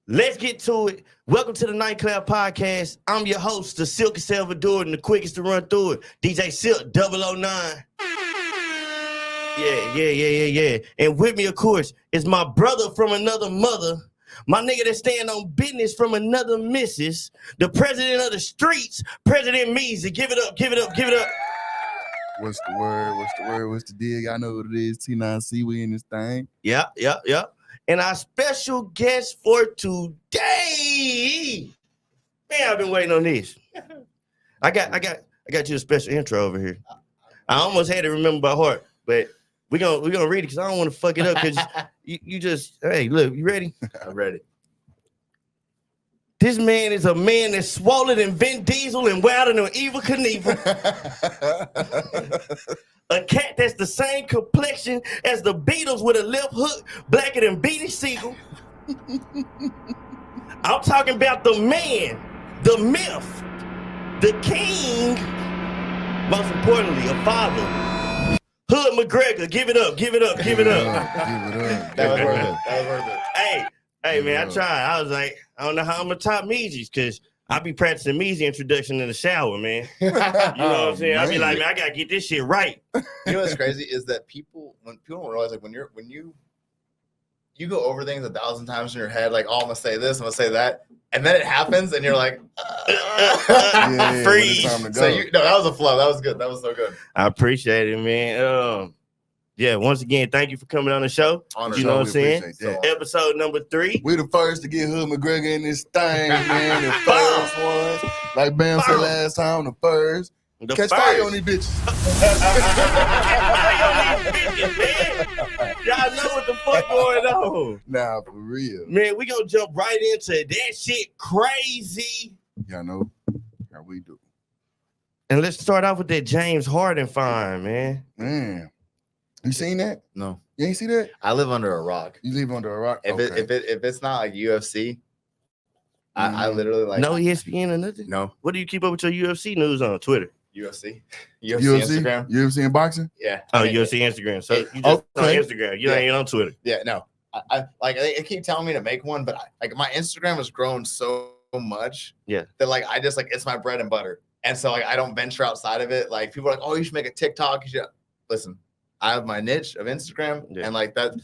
Let's get to it. Welcome to the Nightclub Podcast. I'm your host, the Silky Salvador, and the quickest to run through it, DJ Silk 009. Yeah. And with me, of course, is my brother from another mother, my nigga that stand on business from another missus, the president of the streets, President Measy. Give it up. What's the word? What's the deal? Y'all know what it is. T9C, we in this thing. Yeah. And our special guest for today. Man, I've been waiting on this. I got you a special intro over here. I almost had to remember by heart, but we're gonna read it because I don't want to fuck it up because you just hey, look, you ready? I'm ready. This man is a man that's swollen than Vin Diesel and wilder than Eva Knievel. A cat that's the same complexion as the Beatles with a left hook, blacker than Beanie Siegel. I'm talking about the man, the myth, the king, most importantly, a father. Hood McGregor, give it up. Give it up. That was worth it. Hey, man, I tried. I was like, I don't know how I'm gonna top Meezy's because I be practicing Meezy introduction in the shower, man. You know what I'm saying? I be like, man, I gotta get this shit right. You know what's crazy is that people don't realize, like, when you go over things 1,000 times in your head, like, oh, I'm gonna say this, I'm gonna say that, and then it happens, and you're like, freeze. So that was a flow. That was good. That was so good. I appreciate it, man. Yeah, once again, thank you for coming on the show. Honor. You know what I'm saying? That. Episode number 3. We the first to get Hood McGregor in this thing, man. The first ones. Like Bam said last time, the first. Catch fire on these bitches. Y'all know what the fuck going on. Nah, for real. Man, we gonna jump right into that shit crazy. Y'all know how we do. And let's start off with that James Harden fine, man. Man. You seen that? No. You ain't see that? I live under a rock. You live under a rock? If it's not like UFC, I literally like no ESPN or nothing? No. What do you keep up with your UFC news on Twitter? UFC Instagram? UFC and boxing? Yeah. UFC Instagram. So you just on Instagram. You ain't on Twitter. Yeah, no. I like they keep telling me to make one, but my Instagram has grown so much that like I just like it's my bread and butter. And so like I don't venture outside of it. Like people are like, oh, you should make a TikTok. You should listen. I have my niche of Instagram, and like that's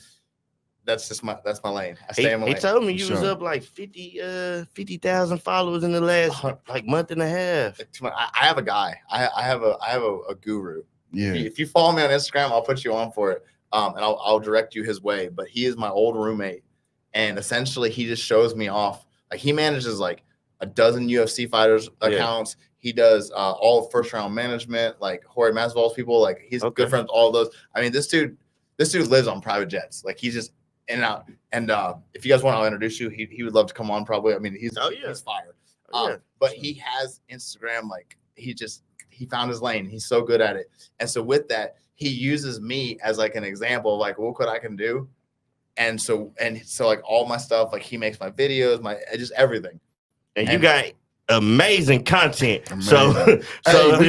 my lane. I stay in my lane. He told me you was up like 50,000 followers in the last like month and a half. I have a guy. I have a guru. Yeah. If you follow me on Instagram, I'll put you on for it. And I'll direct you his way. But he is my old roommate, and essentially he just shows me off. Like he manages like a dozen UFC fighters accounts. He does all first round management, like Jorge Masvidal's people. Like he's good friends with all of those. I mean, this dude lives on private jets. Like he's just in and out. And if you guys want, I'll introduce you. He would love to come on. Probably. I mean, he's fire. But he has Instagram. Like he found his lane. He's so good at it. And so with that, he uses me as like an example of like look what I can do. And so like all my stuff, like he makes my videos, just everything. And you got amazing content. So it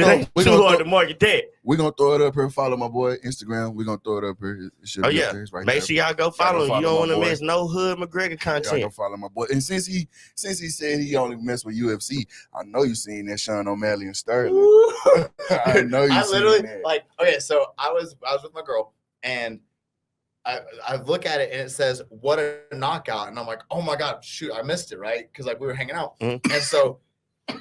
ain't too hard to market that. We're going to throw it up here. Follow my boy Instagram. We're going to throw it up here. It should be up there. Right Make sure y'all go follow him. You don't want to miss no Hood McGregor content. Y'all go follow my boy. And since he said he only messed with UFC, I know you seen that Sean O'Malley and Sterling. I know you seen that. Like, okay, so I was with my girl, and I look at it and it says, what a knockout. And I'm like, oh my God, shoot, I missed it, right? Because like we were hanging out. Mm-hmm. And so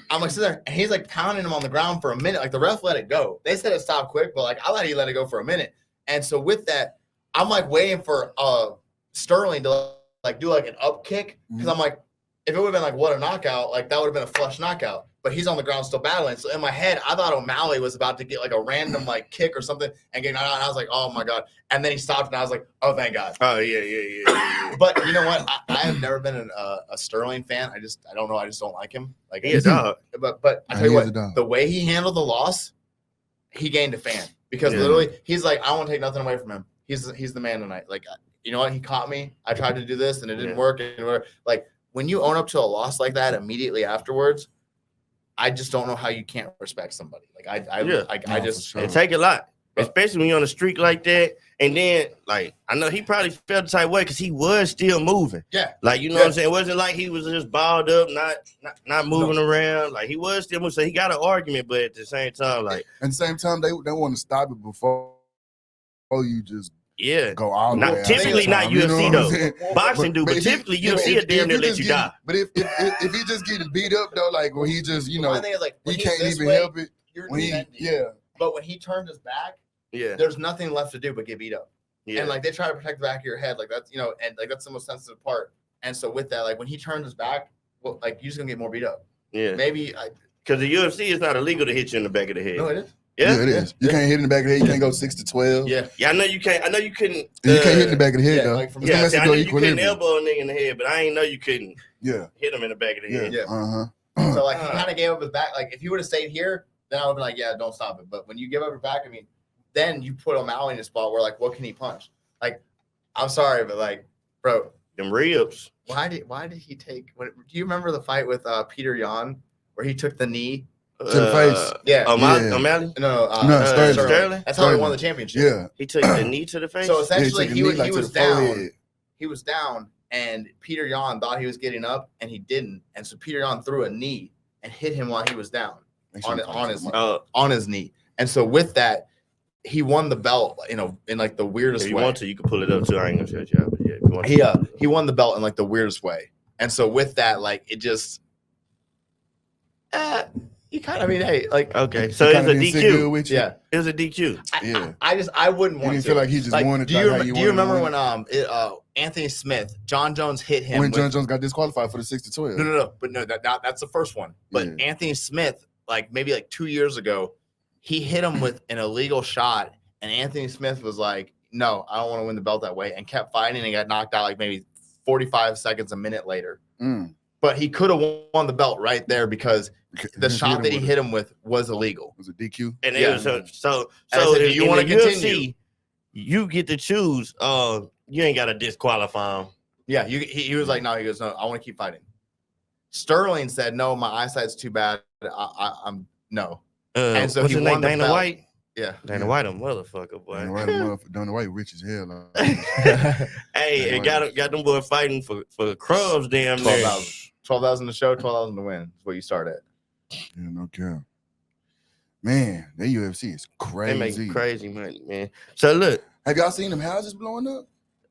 I'm like sitting there and he's like pounding him on the ground for a minute. Like the ref let it go. They said it stopped quick, but like I let it go for a minute. And so with that, I'm like waiting for Sterling to like do like an up kick. Because I'm like, if it would have been like what a knockout, like that would have been a flush knockout. But he's on the ground still battling. So in my head, I thought O'Malley was about to get like a random like kick or something and get knocked out. And I was like, oh my God. And then he stopped and I was like, oh, thank God. Oh, yeah. But you know what? I have never been a Sterling fan. I don't know. I just don't like him. Like he is a dog. But I tell you what, the way he handled the loss, he gained a fan. Because literally he's like, I won't take nothing away from him. He's the man tonight. Like, you know what? He caught me. I tried to do this and it didn't work. And like when you own up to a loss like that immediately afterwards, I just don't know how you can't respect somebody. Like I just it take a lot, especially when you're on a streak like that. And then, like, I know he probably felt the type way because he was still moving. Yeah. Like, you know what I'm saying? It wasn't like he was just balled up, not moving around. Like, he was still moving. So he got an argument, but at the same time, like. At the same time, they want to stop it before you just go all the way. Typically not UFC though. Boxing do, but typically UFC will damn near let you die. But if he just getting beat up though, like when he just, you know, my thing is, like, he can't even help it. When he, But when he turned his back, there's nothing left to do but get beat up. Yeah. And like they try to protect the back of your head, like that's, you know, and like that's the most sensitive part. And so with that, like when he turned his back, well, like you're just gonna get more beat up. Yeah. Maybe because the UFC is not illegal to hit you in the back of the head. No, it is. Yeah, it is. You can't hit in the back of the head. You can't go 6 to 12. Yeah, I know you can't. I know you couldn't. You can't hit in the back of the head though. Like I know you couldn't elbow a nigga in the head, but I ain't know you couldn't. Hit him in the back of the head. Yeah. So like he kind of gave up his back. Like if you would have stayed here, then I would be like, yeah, don't stop it. But when you give up your back, I mean, then you put O'Malley in a spot where like, what can he punch? Like, I'm sorry, but like, bro, them ribs. Why did he take? Do you remember the fight with Peter Yan where he took the knee to the face? Yeah. O'Malley? No, Sterling. That's how he won the championship. Yeah. He took the knee to the face. So essentially, he was down. He was down, and Peter Yan thought he was getting up, and he didn't. And so Peter Yan threw a knee and hit him while he was down on his knee. And so with that, he won the belt, you know, in like the weirdest way. If you want to, you can pull it up too. I ain't gonna shut you up. But yeah, if you want to. He won the belt in like the weirdest way. And so with that, like it just you kind of, I mean, hey, like okay, so it's a DQ. Yeah, it was a DQ. I wouldn't want to feel like he just wanted. Do you remember when Anthony Smith, John Jones hit him when John Jones got disqualified for the 6 to 12? No, but that's the first one. But Anthony Smith, like maybe like 2 years ago, he hit him with an illegal shot, and Anthony Smith was like, "No, I don't want to win the belt that way," and kept fighting and got knocked out like maybe 45 seconds, a minute later. But he could have won the belt right there because the shot that he hit him with was illegal. It was a DQ. And it was so if you want to continue, you get to choose. You ain't got to disqualify him. Yeah, he was like, no, he goes, no, I want to keep fighting. Sterling said, no, my eyesight's too bad. I'm no. And so he won the belt. White? Yeah. Dana White, a motherfucker, boy. Dana White rich as hell. Hey, and got them boys fighting for crumbs, damn near. 12,000 to show, 12,000 to win. That's what you start at. Yeah, no cap. Man, that UFC is crazy. They make crazy money, man. So look, have y'all seen them houses blowing up?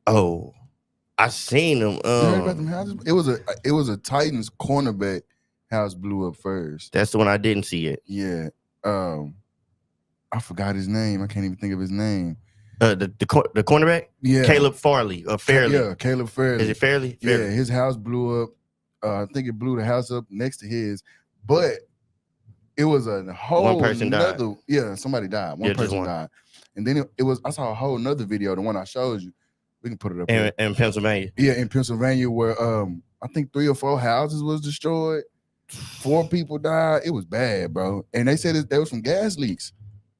Oh, I seen them. You heard about them houses? It was a Titans cornerback house blew up first. That's the one I didn't see it. Yeah. I forgot his name. I can't even think of his name. The cornerback? Yeah. Caleb Farley or Fairley. Yeah, Caleb Fairley. Is it Fairley? Yeah, his house blew up. I think it blew the house up next to his, but it was a whole one person died. Yeah, somebody died. One person died. And then it was, I saw a whole nother video, the one I showed you. We can put it up in Pennsylvania. Yeah, in Pennsylvania where I think 3 or 4 houses was destroyed. 4 people died. It was bad, bro. And they said there was some gas leaks.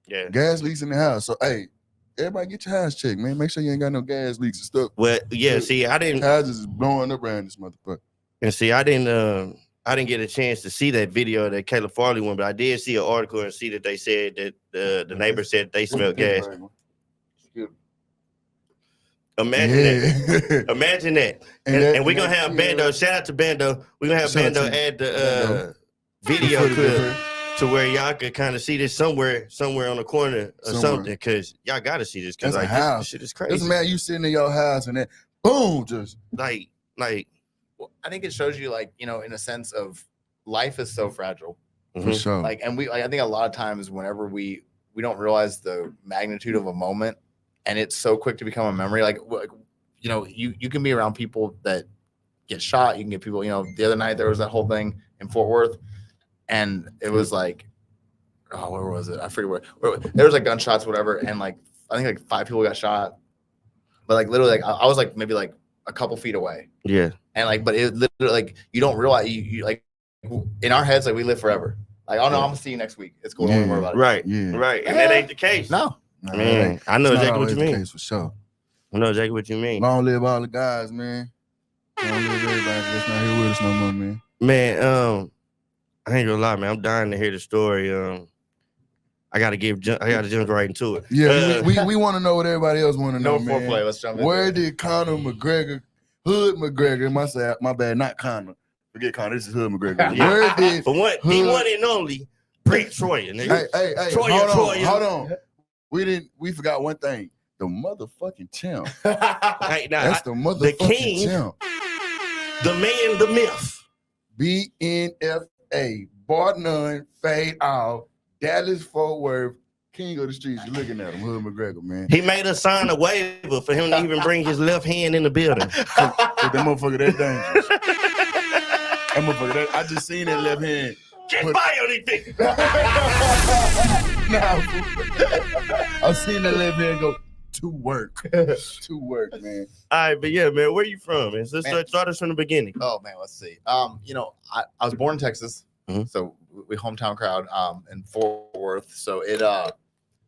Yeah. Gas leaks in the house. So hey, everybody get your house checked, man. Make sure you ain't got no gas leaks and stuff. Well, yeah, see, I didn't houses is blowing up around this motherfucker. And see, I didn't get a chance to see that video of that Caleb Farley one, but I did see an article and see that they said that the neighbor said they smelled gas. Imagine that. Imagine that. And we're gonna have Bando. Shout out to Bando. We're gonna have Bando add the video clip to where y'all could kind of see this somewhere on the corner or something, because y'all gotta see this, because like this shit is crazy. This man, you sitting in your house and then boom, just like. Well, I think it shows you, like, you know, in a sense of life is so fragile. For sure. Like, and I think a lot of times whenever we don't realize the magnitude of a moment, and it's so quick to become a memory. Like you know, you can be around people that get shot. You can get people, you know, the other night there was that whole thing in Fort Worth, and it was like, oh, where was it? I forget where there was like gunshots, whatever, and like I think like 5 people got shot. But like literally, like I was like maybe like a couple feet away. Yeah. And like, but it literally, like, you don't realize you like in our heads, like, we live forever. Like, oh no, I'm gonna see you next week. It's cool. Don't worry about it. Right. Yeah. Right. And that ain't the case. No. Man, I know exactly what you mean. For sure. I know exactly what you mean. Long live all the guys, man. Long live everybody that's not here with us no more, man. Man, I ain't gonna lie, man. I'm dying to hear the story. I gotta jump right into it. Yeah, we want to know what everybody else want to know, No man. foreplay. Let's jump in. Where did Conor McGregor, Hood McGregor, my bad, not Conor. Forget Conor. This is Hood McGregor. Yeah. Where did For one, the one and only Brent Troyer, nigga. Hey, Troyer. hold on. We forgot one thing. The motherfucking champ. Hey, now, That's the motherfucking king. champ. The man, the myth. BNFA, bar none, fade out, Dallas Fort Worth, king of the streets. You're looking at him, Hood McGregor, man. He made us sign a waiver for him to even bring his left hand in the building. That motherfucker that dangerous. That motherfucker I just seen that left hand. Get by on anything. I've seen that left hand go to work. To work, man. All right, but yeah, man, where you from? Man? So start us from the beginning. Oh man, let's see. You know, I was born in Texas, so we hometown crowd in Fort Worth. So it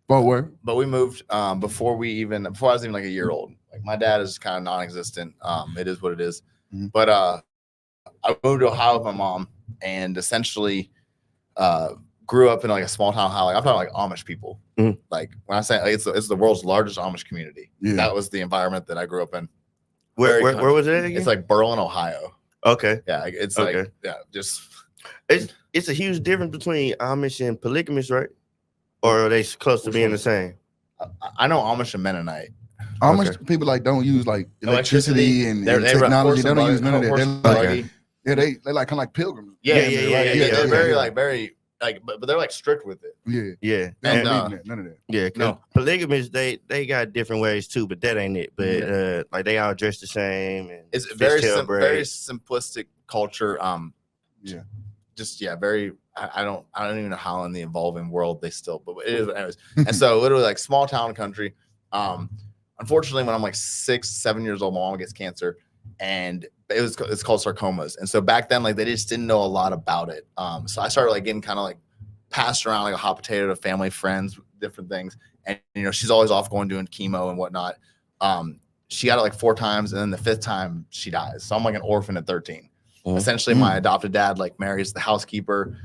Fort Worth. But we moved before I was even like a year old. Like my dad is kind of non-existent. It is what it is. Mm-hmm. But I moved to Ohio with my mom and essentially grew up in like a small town Ohio. Like, I'm talking like Amish people. Mm-hmm. Like when I say it's the world's largest Amish community. Yeah. That was the environment that I grew up in. Where was it again? It's like Berlin, Ohio. Okay. Yeah, it's Okay. like just It's a huge difference between Amish and polygamous, right? Or are they close to being the same? I know Amish and Mennonite. Amish people like don't use like electricity and They technology. They don't use none of that. They're like, they like kind of like pilgrims. They're very like but they're like strict with it. Yeah. They don't believe in none of that. Yeah, No. Polygamous, they got different ways too, but that ain't it. But like they all dress the same, and It's very fishtail very braids. simplistic culture. Very. I don't even know how in the evolving world they still, but it is. Anyways, and so literally like small town country. Unfortunately, when I'm like 6, 7 years old, my mom gets cancer, and it's called sarcomas. And so back then, like they just didn't know a lot about it. So I started like getting kind of like passed around like a hot potato to family, friends, different things. And you know, she's always off going doing chemo and whatnot. She got it like 4 times, and then the 5th time she dies. So I'm like an orphan at 13. Essentially, my adopted dad like marries the housekeeper,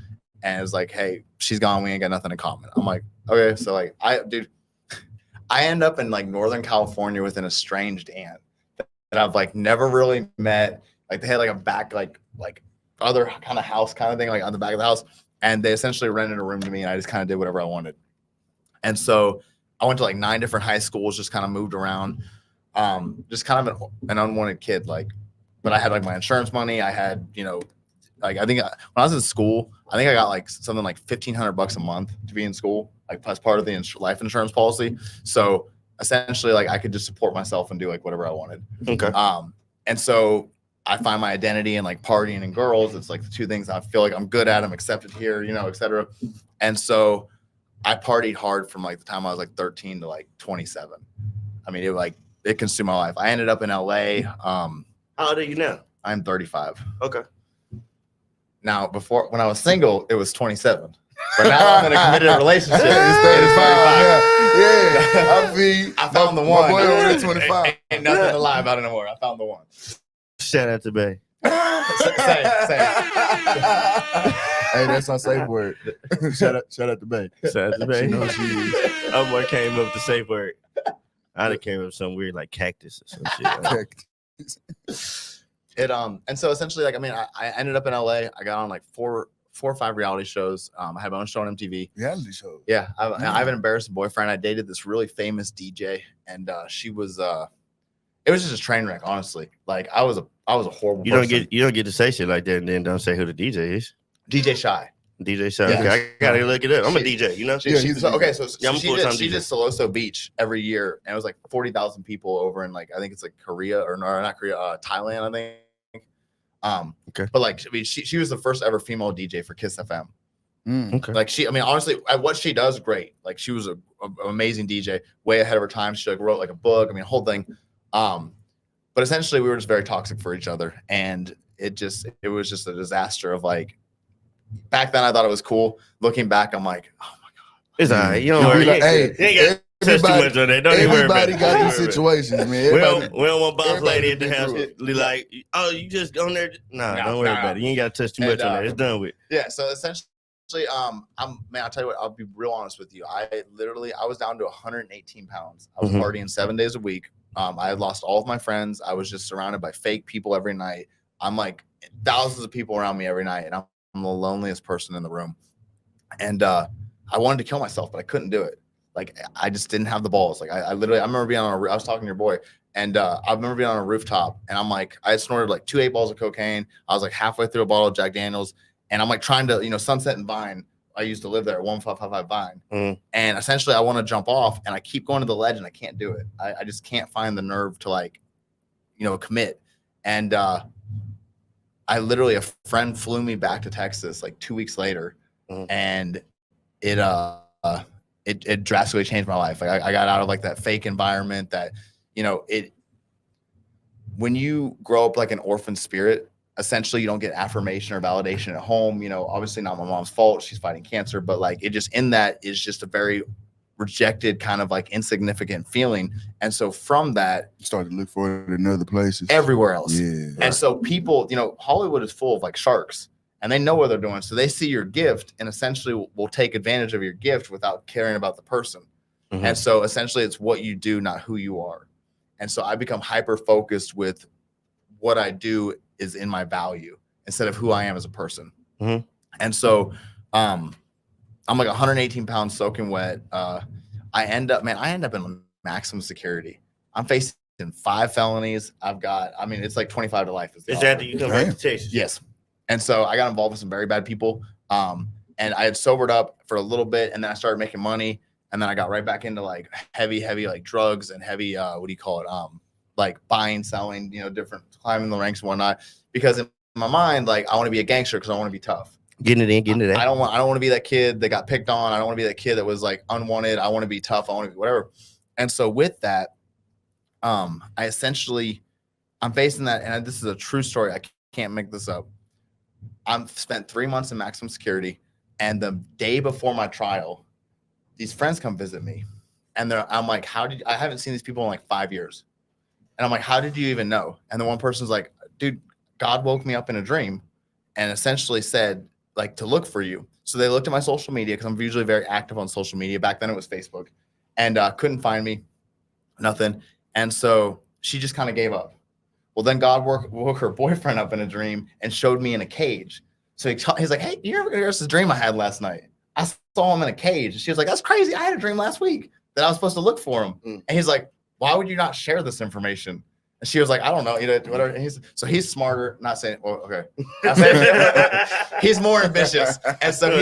and it was like, hey, she's gone. We ain't got nothing in common. I'm like, okay, so like I end up in like Northern California with an estranged aunt that I've like never really met. Like they had like a back like other kind of house kind of thing like on the back of the house, and they essentially rented a room to me, and I just kind of did whatever I wanted. And so I went to like 9 different high schools, just kind of moved around, just kind of an unwanted kid. Like, but I had like my insurance money. I had, you know, like I think when I was in school, I think I got like something like $1,500 a month to be in school, like as part of the life insurance policy. So essentially, like I could just support myself and do like whatever I wanted. Okay. And so I find my identity in like partying and girls. It's like the 2 things I feel like I'm good at. I'm accepted here, you know, et cetera. And so I partied hard from like the time I was like 13 to like 27. I mean, it consumed my life. I ended up in LA. How old are you now? I'm 35. Okay. Now, when I was single, it was 27. But now I'm in a committed relationship. It's 35. Yeah. I mean, I found the one. My boy over there 25. Ain't nothing to lie about anymore. I found the one. Shout out to Bay. Say. Hey, that's our safe word. Shout out to Bay. Shout out to Bay. She knows she is. That boy came up with the safe word. I'd have came up with some weird like cactus or some shit. Like. And so essentially, like, I mean, I ended up in LA. I got on like four or 5 reality shows. I had my own show on MTV. Reality show. Yeah, I have an embarrassing boyfriend. I dated this really famous DJ, and she was it was just a train wreck, honestly. Like I was a horrible. You don't get to say shit like that, and then don't say who the DJ is. DJ Shy. DJ Shy. Yeah. Okay, I gotta look it up. I'm a DJ, you know. So she DJ. did Siloso Beach every year, and it was like 40,000 people over in like I think it's like Korea or no, not Korea, Thailand, I think. Okay. But like, I mean, she was the first ever female DJ for Kiss FM. Okay. Like I mean, honestly, what she does, great. Like she was an amazing DJ, way ahead of her time. She like wrote like a book. I mean, whole thing. But essentially, we were just very toxic for each other, and it was just a disaster. Of like, back then I thought it was cool. Looking back, I'm like, oh my god, it's all right. You don't worry. Hey, you ain't got touch too much on that. Don't even worry about everybody it. got these situations, man. We don't want boss everybody lady at the been house through it. like, oh, you just on there. Nah, Nah, don't worry nah. about it. You ain't got to touch too much on that. It's done with. yeah. So essentially, I'll tell you what, I'll be real honest with you. I was down to 118 pounds. I was Mhm. partying 7 days a week. I had lost all of my friends. I was just surrounded by fake people every night. I'm like thousands of people around me every night, and I'm the loneliest person in the room. And I wanted to kill myself, but I couldn't do it. Like I just didn't have the balls. Like I remember being I was talking to your boy, and I remember being on a rooftop, and I'm like, I had snorted like 2 8-balls of cocaine. I was like halfway through a bottle of Jack Daniels, and I'm like trying to, Sunset and Vine. I used to live there at 1555 Vine, and essentially I want to jump off, and I keep going to the ledge, and I can't do it. I just can't find the nerve to commit. And I literally, a friend flew me back to Texas like 2 weeks later, and it drastically changed my life. Like I got out of like that fake environment that, when you grow up like an orphan spirit, essentially you don't get affirmation or validation at home. Obviously not my mom's fault. She's fighting cancer, but like it just in that is just a very rejected kind of like insignificant feeling. And so from that, You started to look for it in other places. everywhere else. Yeah. And so people, Hollywood is full of like sharks, and they know what they're doing. So they see your gift and essentially will take advantage of your gift without caring about the person. Mhm. And so essentially it's what you do, not who you are. And so I become hyper focused with what I do is in my value instead of who I am as a person. Mhm. And so I'm like 118 pounds soaking wet. I end up in maximum security. I'm facing 5 felonies. It's like 25 to life. Is that you come back to Texas? Yes. And so I got involved with some very bad people. And I had sobered up for a little bit, and then I started making money. And then I got right back into like heavy like drugs and heavy, like buying, selling, different, climbing the ranks and whatnot. Because in my mind, like I want to be a gangster because I want to be tough. Getting into that. I don't want to be that kid that got picked on. I don't want to be that kid that was like unwanted. I want to be tough. I want to be whatever. And so with that, I'm facing that, and this is a true story. I can't make this up. I'm spent 3 months in maximum security, and the day before my trial, these friends come visit me, and I'm like, I haven't seen these people in like 5 years. And I'm like, how did you even know? And the one person's like, dude, God woke me up in a dream and essentially said like to look for you. So they looked at my social media, because I'm usually very active on social media. Back then it was Facebook, and couldn't find me, nothing. And so she just kind of gave up. Well, then God woke her boyfriend up in a dream and showed me in a cage. So he's like, hey, you ever here's this dream I had last night? I saw him in a cage. And she was like, that's crazy. I had a dream last week that I was supposed to look for him. And he's like, why would you not share this information? And she was like, I don't know, whatever. And he's smarter. Not saying, well, okay. Not saying, he's more ambitious. And so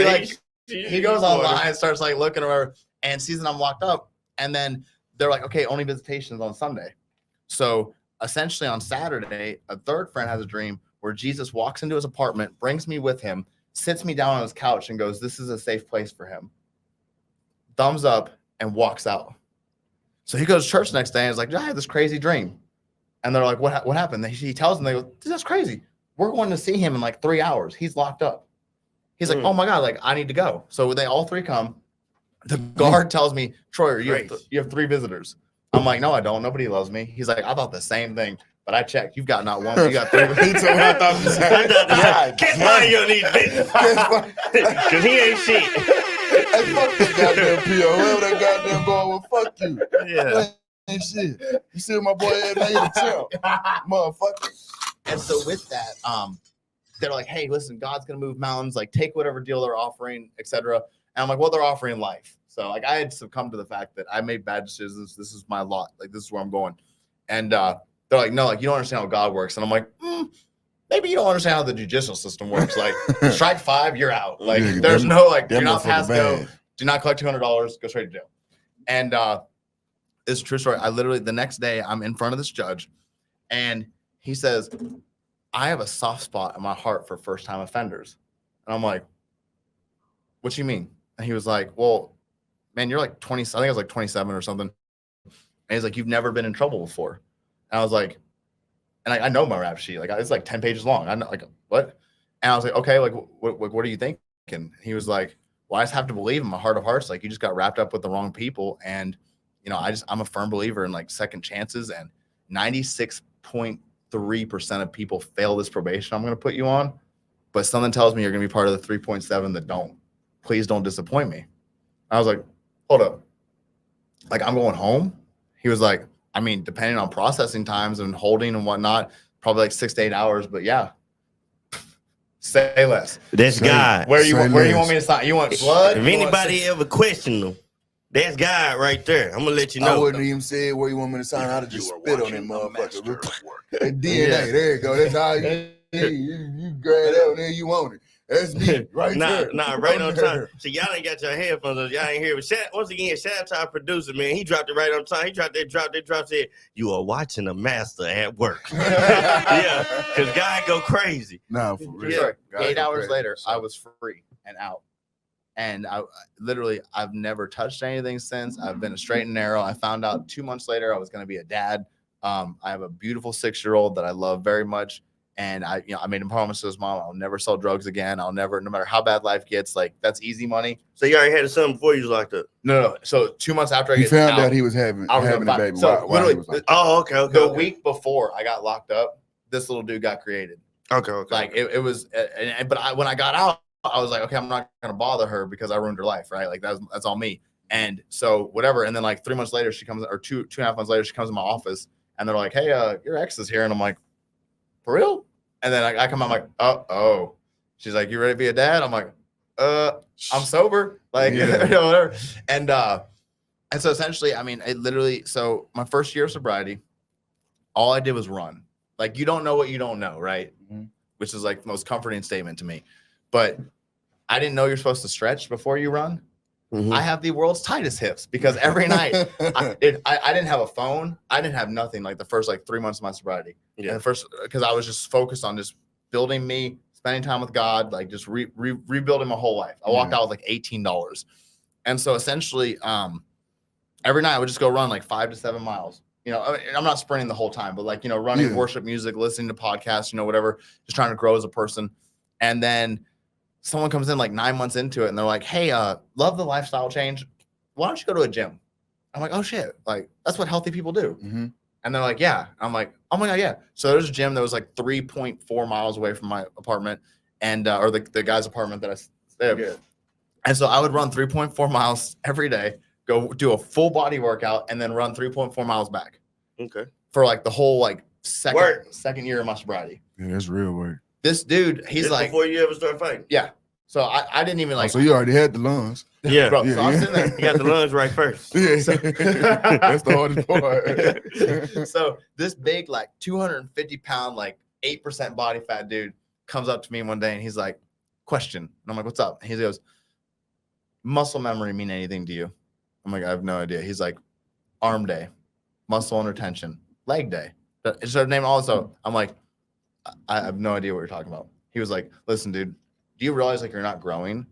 he goes online and starts like looking around and sees that I'm locked up. And then they're like, okay, only visitations on Sunday. So essentially on Saturday, a third friend has a dream where Jesus walks into his apartment, brings me with him, sits me down on his couch and goes, this is a safe place for him. Thumbs up and walks out. So he goes to church the next day and is like, I had this crazy dream. And they're like, what happened? He tells them, they go, that's crazy. We're going to see him in like 3 hours. He's locked up. He's like, oh my God, like I need to go. So they all 3 come. The guard tells me, Troy, you have 3 visitors. I'm like, no, I don't. Nobody loves me. He's like, I thought the same thing, but I checked. You've got not one, you got 3. He told me I thought the same. Can't find you on these bitches. Because he ain't shit. Hey, fuck this goddamn PO. Whoever that goddamn boy will fuck you. Yeah. Ain't shit. You see what my boy had made a tell. Motherfucker. And so with that, they're like, hey, listen, God's going to move mountains. Like, take whatever deal they're offering, etc. And I'm like, well, they're offering life. So like I had succumbed to the fact that I made bad decisions. This is my lot. Like this is where I'm going. And they're like, no, like you don't understand how God works. And I'm like, maybe you don't understand how the judicial system works. Like strike 5, you're out. Like there's no like, do not pass go, do not collect $200, go straight to jail. And it's a true story. I literally the next day I'm in front of this judge, and he says, I have a soft spot in my heart for first time offenders. And I'm like, what you mean? And he was like, well, man, you're like 20, I think I was like 27 or something. And he's like, you've never been in trouble before. And I was like, and I know my rap sheet, like it's like 10 pages long. I know, like, what? And I was like, okay, like, what are you thinking? And he was like, well, I just have to believe in my heart of hearts. Like you just got wrapped up with the wrong people. And, I'm a firm believer in like second chances, and 96.3% of people fail this probation I'm going to put you on. But something tells me you're going to be part of the 3.7 that don't. please don't disappoint me. I was like, hold up. Like, I'm going home? He was like, I mean, depending on processing times and holding and whatnot, probably like 6 to 8 hours, but yeah. Say less. That's God. Where you want me to sign? You want blood? If anybody ever question them, that's God right there. I'm gonna let you know. I wouldn't even say where you want me to sign. I'd just spit on that motherfucker. DNA, there you go. That's all you grab that there you want it. That's me right there. Nah, right on time. So y'all ain't got your headphones on. Y'all ain't hear. But once again, shout out to our producer, man. He dropped it right on time. He dropped that drop, said, you are watching a master at work. Yeah, because God go crazy. Nah, for real. Yeah. 8 hours later, I was free and out. And I've never touched anything since. I've been a straight and narrow. I found out 2 months later I was going to be a dad. I have a beautiful 6-year-old that I love very much. And I made a promise to his mom, I'll never sell drugs again. I'll never, no matter how bad life gets, like that's easy money. So you already had a son before you was locked up? No. So 2 months after he found out he was having a baby. So while he was like, okay. The week before I got locked up, this little dude got created. Okay. Like it was, when I got out, I was like, okay, I'm not gonna bother her because I ruined her life, right? Like that's all me. And so whatever. And then like 3 months later, she comes, or 2.5 months later, she comes to my office, and they're like, hey, your ex is here, and I'm like, for real? And then I come out, I'm like, oh. She's like, you ready to be a dad? I'm like, I'm sober. Like, whatever. And so essentially, I mean, it literally, so my first year of sobriety, all I did was run. Like, you don't know what you don't know, right? Mm-hmm. Which is like the most comforting statement to me. But I didn't know you're supposed to stretch before you run. Mm-hmm. I have the world's tightest hips because every night I didn't have a phone. I didn't have nothing like the first 3 months of my sobriety. Yeah. And because I was just focused on just building me, spending time with God, like just rebuilding my whole life. I walked out with like $18. And so essentially, every night I would just go run like 5 to 7 miles. I'm not sprinting the whole time, but like, running worship music, listening to podcasts, whatever, just trying to grow as a person. And then someone comes in like 9 months into it and they're like, hey, love the lifestyle change. Why don't you go to a gym? I'm like, oh shit. Like, that's what healthy people do. Mm-hmm. And they're like, yeah. I'm like, oh my God, yeah. So there's a gym that was like 3.4 miles away from my apartment and, or the guy's apartment that I stay at. Yeah. And so I would run 3.4 miles every day, go do a full body workout, and then run 3.4 miles back. Okay. For like the whole like second year of my sobriety. Yeah, that's real work. This dude, he's like, before you ever start fighting. Yeah. So I didn't even like. So you already had the lungs. Yeah. Bro, so I'm sitting there. You got the lungs right first. Yeah. That's the hardest part. So this big, like 250 pound, like 8% body fat dude comes up to me one day and he's like, question. And I'm like, what's up? And he goes, muscle memory mean anything to you? I'm like, I have no idea. He's like, arm day, muscle under tension, leg day. It started naming also. I'm like, I have no idea what you're talking about. He was like, listen, dude, do you realize like you're not growing? And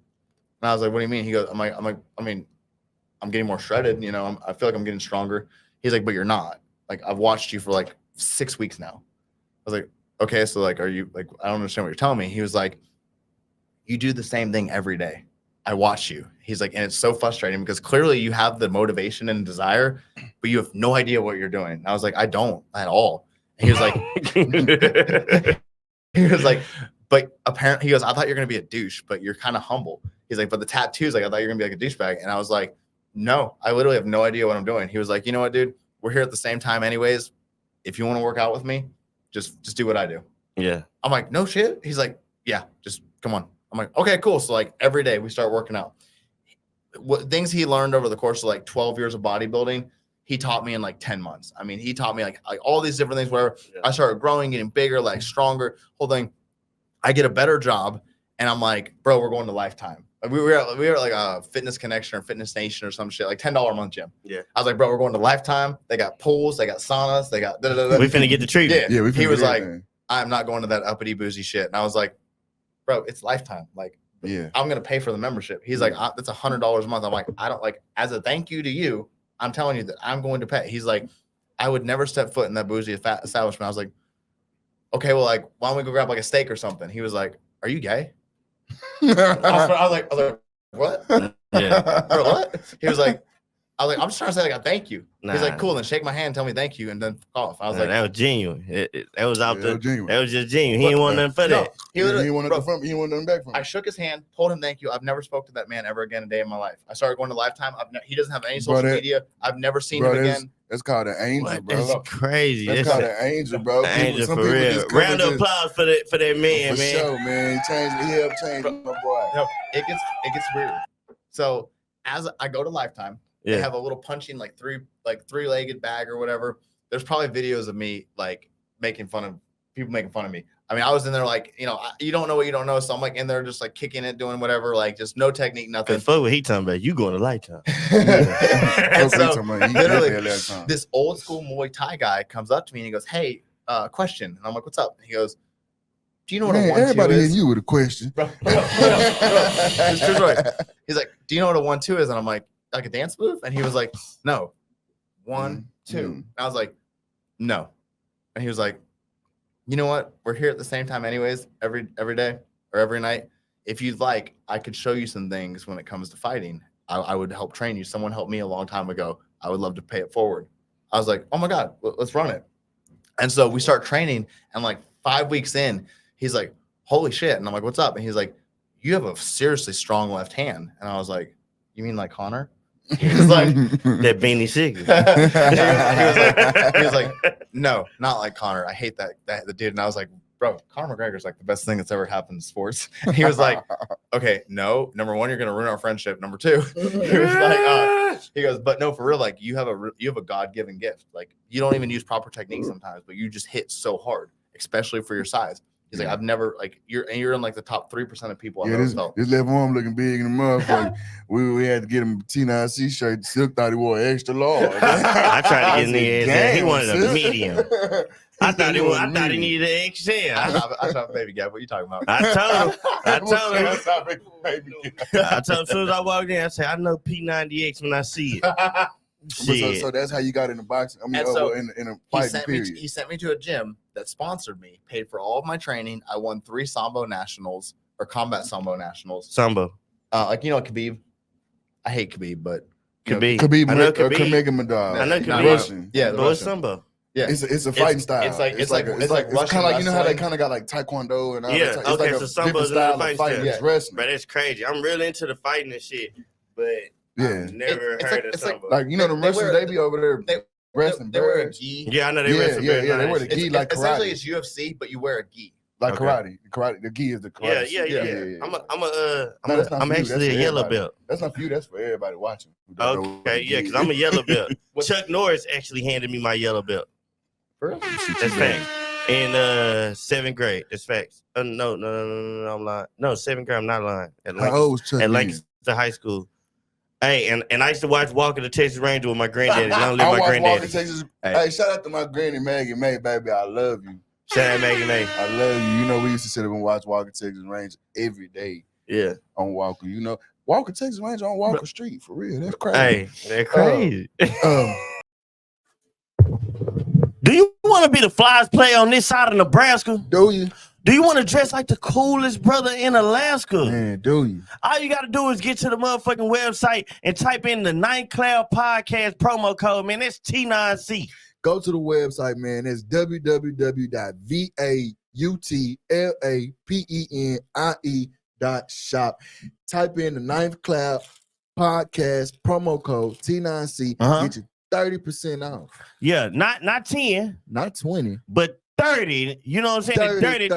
I was like, what do you mean? He goes, I mean, I'm getting more shredded. I feel like I'm getting stronger. He's like, but you're not. Like, I've watched you for like 6 weeks now. I was like, okay, so like, are you like, I don't understand what you're telling me. He was like, you do the same thing every day. I watch you. He's like, and it's so frustrating because clearly you have the motivation and desire, but you have no idea what you're doing. And I was like, I don't at all. And he was like, but apparently, he goes, I thought you're going to be a douche, but you're kind of humble. He's like, but the tattoos, like, I thought you're going to be like a douchebag. And I was like, no, I literally have no idea what I'm doing. He was like, you know what, dude, we're here at the same time anyways. If you want to work out with me, just do what I do. Yeah. I'm like, no shit. He's like, yeah, just come on. I'm like, okay, cool. So like every day we start working out. What things he learned over the course of like 12 years of bodybuilding, he taught me in like 10 months. I mean, he taught me like all these different things where I started growing, getting bigger, like stronger, whole thing. I get a better job and I'm like, bro, we're going to Lifetime. We were like a Fitness Connection or Fitness Nation or some shit, like $10 a month gym. Yeah. I was like, bro, we're going to Lifetime. They got pools, they got saunas, they got We finna get the treatment. Yeah. He was like, I'm not going to that uppity boozy shit. And I was like, bro, it's Lifetime. Like, I'm gonna pay for the membership. He's like, that's $100 a month. I'm like, I don't like, as a thank you to you, I'm telling you that I'm going to pay. He's like, I would never step foot in that bougie establishment. I was like, okay, well, like, why don't we go grab like a steak or something? He was like, are you gay? I was like, what? Yeah. Bro, what? He was like, I'm just trying to say like a thank you. Nah, He's like, cool, then shake my hand, tell me thank you, and then fuck off. I was like, that was genuine. That was out there. genuine. That was just genuine. He didn't want nothing for no, that. he He literally, didn't want bro, nothing from. He didn't want nothing back from. I shook his hand, told him thank you. I've never spoke to that man ever again a day in my life. I started going to Lifetime. He doesn't have any social media. I've never seen him again. That's called an angel, What? bro. That's crazy. That's called an angel, bro. An angel Some for people real. just come Round of and just- applause for that man, for man. sure, man. He helped change my boy. No, it gets weird. So as I go to Lifetime, Yeah. they have a little punching like three-legged bag or whatever. There's probably videos of me like making fun of me. I mean, I was in there like, you don't know what you don't know. So I'm like in there just like kicking it, doing whatever, like just no technique, nothing. Cause fuck what he talking about. You going to Lifetime. And so literally, Literally, this old school Muay Thai guy comes up to me and he goes, "Hey, question." And I'm like, "What's up?" And he goes, "Do you know what a 1-2 everybody is?" hitting you with a question. Bro, it's true story. He's like, "Do you know what a 1-2 is?" And I'm like a dance move? And he was like, "No, 1-2." And I was like, "No." And he was like, "You know what? We're here at the same time anyways, every day or every night. If you'd like, I could show you some things when it comes to fighting. I would help train you. Someone helped me a long time ago. I would love to pay it forward." I was like, "Oh my God, let's run it." And so we start training, and like 5 weeks in, he's like, "Holy shit." And I'm like, "What's up?" And he's like, "You have a seriously strong left hand." And I was like, "You mean like Connor?" He was like, That beanie sickle. he was like, "No, not like Connor. I hate that the dude." And I was like, "Bro, Conor McGregor is like the best thing that's ever happened in sports." He was like, "Okay, no. Number one, you're gonna ruin our friendship. Number two," he was like, he goes, "But no, for real. Like you have a God-given gift. Like you don't even use proper technique sometimes, but you just hit so hard, especially for your size." He's like, "I've never like you're in like the top 3% of people I've ever felt." This left arm looking big in the motherfucker. we had to get him a T9C shirt. Silk thought he wore extra large. I tried to get in the ass. He Damn, wanted a sis. medium. I thought he needed an XL. I thought, baby guy, what you talking about? I told him. I told him as soon as I walked in, I said, "I know P90X when I see it." Shit. So that's how you got into boxing. I mean, And so in a he fighting period. he sent me to a gym that sponsored me, paid for all of my training. I won 3 Sambo nationals or combat Sambo nationals. Sambo. Like Khabib. I hate Khabib, but Khabib. Khabib, I know Khabib. I know Khabib. Russian. Yeah, the But what's Russian. Sambo? Yeah, It's a fighting style. It's like it's Russian kind of like, you know how they wrestling. kind of got like taekwondo and all Yeah, that. It's okay, like so a Sambo's different another style fighting of fighting. style. It's wrestling. But it's crazy. I'm really into the fighting and shit, but Yeah. I've never It's heard like- of it's like- Sambo. Like, you know, the They Russians, wear- they be over there They wrestling. they wear a birds. gi. Yeah, I know they Yeah, wrestle. yeah, very yeah, they nice. wear the gi. It's, like essentially, karate. it's UFC, but you wear a gi. Like Okay. karate. The gi is the karate. Yeah. I'm that's not for you, actually that's a for yellow everybody. belt. That's not for you. That's for everybody watching. who don't know what Okay, the yeah, gi because is. I'm a yellow belt. What- Chuck Norris actually handed me my yellow belt. For real? That's facts. In 7th grade. That's facts. No, I'm lying. No, 7th grade. I'm not lying. At How old was Chuck At then? Lancaster High School. Hey, and I used to watch Walker the Texas Ranger with my granddaddy. Long live I my watched Walker, granddaddy. Texas. Hey. Hey, shout out to my granny Maggie May, baby. I love you. Shout out Maggie May. I love you. You know, we used to sit up and watch Walker Texas Ranger every day Yeah. on Walker. You know, Walker Texas Ranger on Walker Street for real. That's crazy. Hey, they're crazy. Um, Do you want to be the flies player on this side of Nebraska? do you, Do you want to dress like the coolest brother in Alaska? man? Do you? All you got to do is get to the motherfucking website and type in the Ninth Cloud Podcast promo code, man. That's T9C. Go to the website, man. It's www.VAUTLAPENIE.shop. Type in the Ninth Cloud Podcast promo code T9C. Uh-huh. Get you 30% off. Yeah, not 10, Not 20. but 30. You know what I'm saying? 30.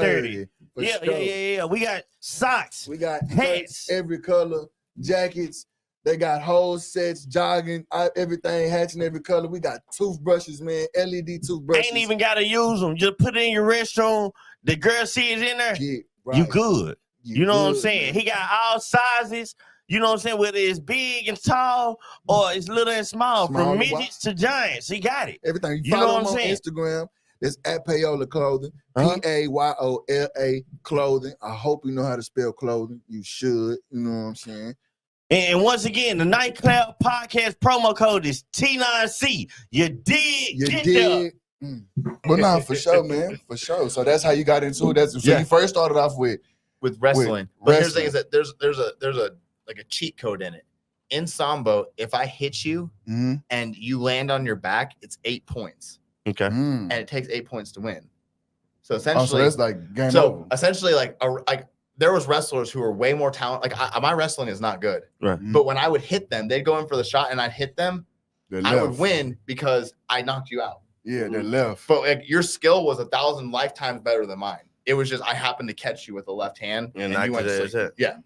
For Yeah, sure. yeah. We got socks. We got Hats. hats, every color, jackets. They got whole sets, jogging, everything, hats in every color. We got toothbrushes, man, LED toothbrushes. Ain't even got to use them. Just put it in your restroom. The girl sees in there. Get right. You good. You know what I'm good, saying? man. He got all sizes. You know what I'm saying? Whether it's big and tall or it's little and small, Small from and midgets to giants. He got it. Everything. You Follow know him what I'm on saying? Instagram. That's at Payola Clothing. Uh-huh. Payola Clothing. I hope you know how to spell clothing. You should. You know what I'm saying? And once again, the Night Cloud Podcast promo code is T9C. You dig? You Get did. But nah, for sure, man. For sure. So that's how you got into it. So Yeah. you first started off with With wrestling. But here's the thing: wrestling. is that there's a like a cheat code in it. in Sambo, if I hit you Mhm. and you land on your back, it's 8 points, Okay. Mm. and it takes 8 points to win. So Oh, so essentially, that's like game over. essentially, like there was wrestlers who were way more talented. Like my wrestling is not good, Right. Mhm. but when I would hit them, they'd go in for the shot, and I'd hit them. They I would left. win because I knocked you out. Yeah, they left. But like your skill was 1,000 lifetimes better than mine. It was just I happened to catch you with the left hand, And and you went knocked to his sleep. ass out. Yeah,